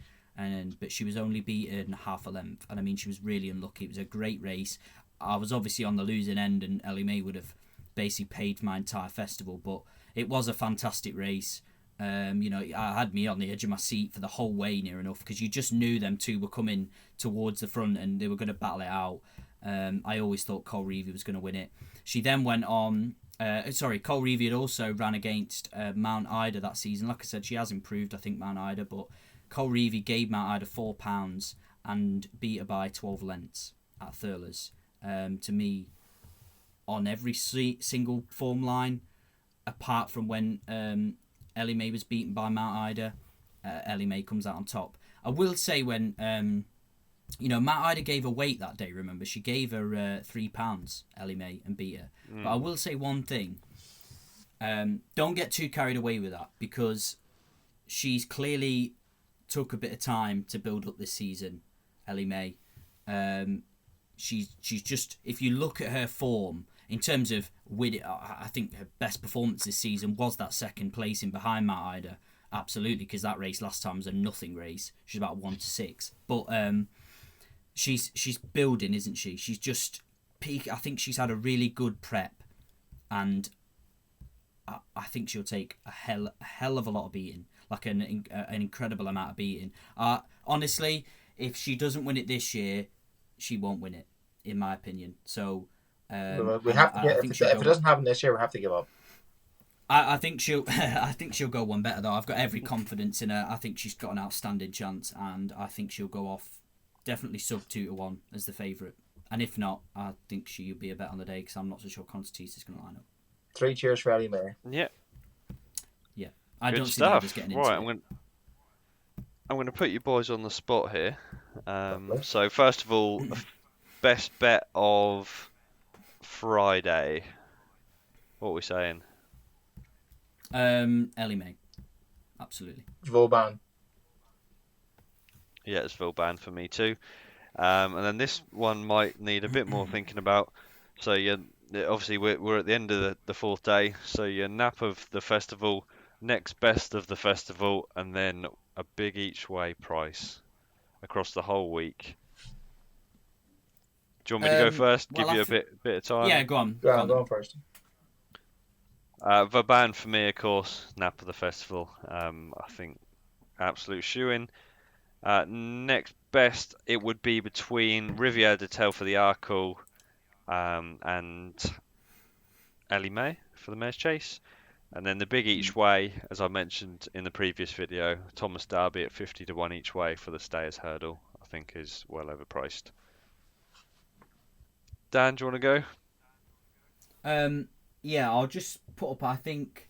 but she was only beaten half a length. And I mean, she was really unlucky. It was a great race. I was obviously on the losing end, and Ellie May would have basically paid for my entire festival. But it was a fantastic race. I had me on the edge of my seat for the whole way near enough because you just knew them two were coming towards the front and they were going to battle it out. I always thought Colreevy was going to win it. She then went on. Colreevy had also ran against Mount Ida that season. Like I said, she has improved, I think, Mount Ida, but Colreevy gave Mount Ida £4 and beat her by 12 lengths at Thurles. To me, on every single form line, apart from when Ellie May was beaten by Mount Ida, Ellie May comes out on top. I will say when Mount Ida gave her weight that day, remember? She gave her £3, Ellie May, and beat her. But I will say one thing. Don't get too carried away with that because she's clearly took a bit of time to build up this season, Ellie May. She's just, if you look at her form, in terms of I think her best performance this season was that second placing behind Mount Ida. Absolutely, because that race last time was a nothing race. She's about 1 to 6. But she's building, isn't she? She's just peak. I think she's had a really good prep, and I think she'll take a hell of a lot of beating, like an incredible amount of beating. Honestly, if she doesn't win it this year, she won't win it, in my opinion. So we have to if it doesn't happen this year, we have to give up. I think she'll I think she'll go one better though. I've got every confidence in her. I think she's got an outstanding chance, and I think she'll go off definitely sub 2-1 as the favourite. And if not, I think she'll be a bet on the day because I'm not so sure Constantine is going to line up. 3 cheers for Ellie May. Yeah. Yeah, I Good don't see stuff. Davis getting Right, into it. I'm going to put you boys on the spot here. So first of all, best bet of Friday. What are we saying? Ellie May, absolutely. Vauban. Yeah, it's Vauban for me too. And then this one might need a bit more thinking about. So obviously we're at the end of the fourth day. So your nap of the festival, next best of the festival, and then a big each way price across the whole week. Do you want me to go first? well, Give you a bit of time. Yeah, go on. Go on first. Vauban for me, of course, nap of the festival. I think absolute shoe-in. Next best, it would be between Riviere de Tel for the Arkle and Ellie May for the Mare's Chase. And then the big each way, as I mentioned in the previous video, Thomas Darby at 50-1 each way for the Stayers Hurdle, I think is well overpriced. Dan, do you want to go? Yeah, I'll just put up. I think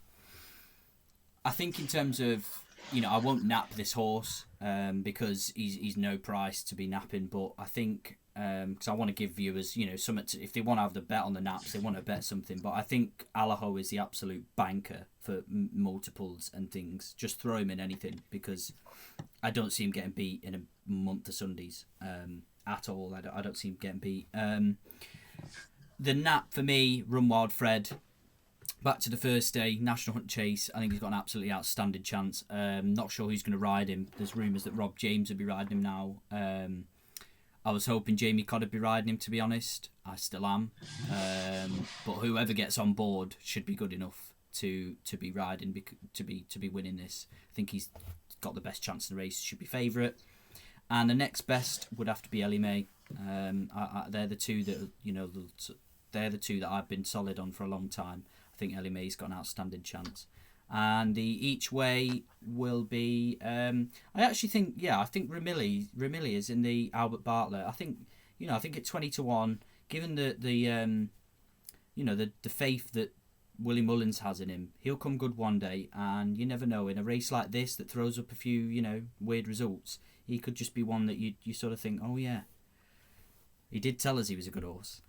in terms of, I won't nap this horse because he's no price to be napping. But I think because I want to give viewers, something if they want to have the bet on the naps, they want to bet something. But I think Allaho is the absolute banker for multiples and things. Just throw him in anything because I don't see him getting beat in a month of Sundays at all. I don't see him getting beat. The nap for me, Run Wild Fred. Back to the first day, National Hunt Chase. I think he's got an absolutely outstanding chance. Not sure who's going to ride him. There's rumours that Rob James will be riding him now. I was hoping Jamie Codd would be riding him, to be honest. I still am. But whoever gets on board should be good enough to be riding, to be winning this. I think he's got the best chance in the race. Should be favourite. And the next best would have to be Ellie May. They're the two that they're the two that I've been solid on for a long time. I think Ellie May's got an outstanding chance. And the each way will be. I actually think, I think Ramilli is in the Albert Bartlett. I think at 20-1, given the faith that Willie Mullins has in him, he'll come good one day. And you never know, in a race like this that throws up a few weird results, he could just be one that you sort of think, oh yeah, he did tell us he was a good horse.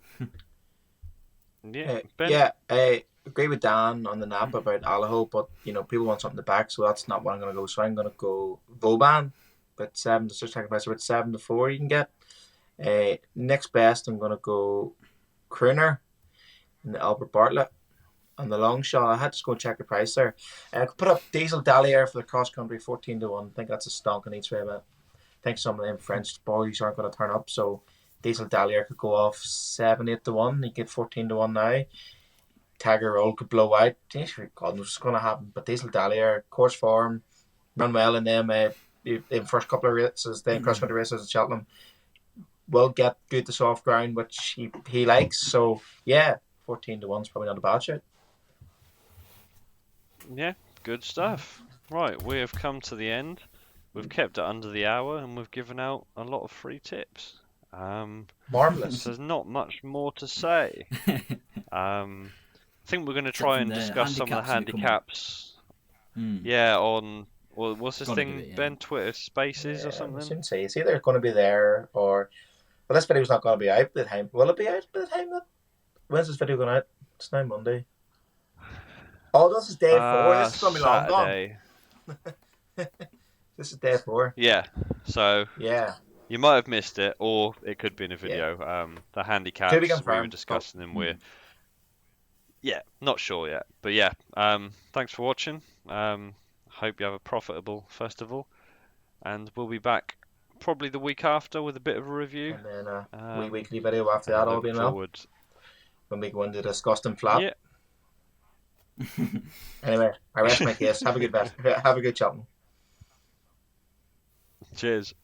Yeah, Ben? Yeah, I agree with Dan on the nap about Allaho, but people want something to back, so that's not what I'm going to go. So I'm going to go Vauban, but 7 to 6 price, about 7-4 you can get. Next best, I'm going to go Crooner in the Albert Bartlett. On the long shot, I had to go check the price there. I could put up Diesel Dalier for the cross country 14-1. I think that's a stonk in each way, but I think some of them French boys aren't going to turn up, so Diesel Dalier could go off 7-8-1. He get 14-1 now. Tiger Roll could blow out. God knows what's going to happen. But Diesel Dalier, course form, run well in them in first couple of races, then cross country races at Cheltenham. Will get good to soft ground, which he likes. So yeah, 14-1 is probably not a bad shot. Yeah, good stuff. Right, we have come to the end. We've kept it under the hour, and we've given out a lot of free tips. Marvellous. There's not much more to say. I think we're going to try and discuss some of the handicaps. Yeah, on what's this thing, Ben? Twitter Spaces or something? I shouldn't say. It's either going to be there or... Well, this video's not going to be out by the time... Will it be out by the time that... When's this video going out? It's now Monday. Oh, this is day 4. This is going to be long gone. This is day 4. Yeah, so... Yeah. You might have missed it, or it could be in a video. Yeah. The handicaps, we were discussing them. We're not sure yet. But yeah, thanks for watching. Hope you have a profitable festival. And we'll be back probably the week after with a bit of a review. And then a weekly video after that, all being well. When we go into the Scotland flat. Yeah. Anyway, I rest my case. Have a good Cheltenham. Cheers.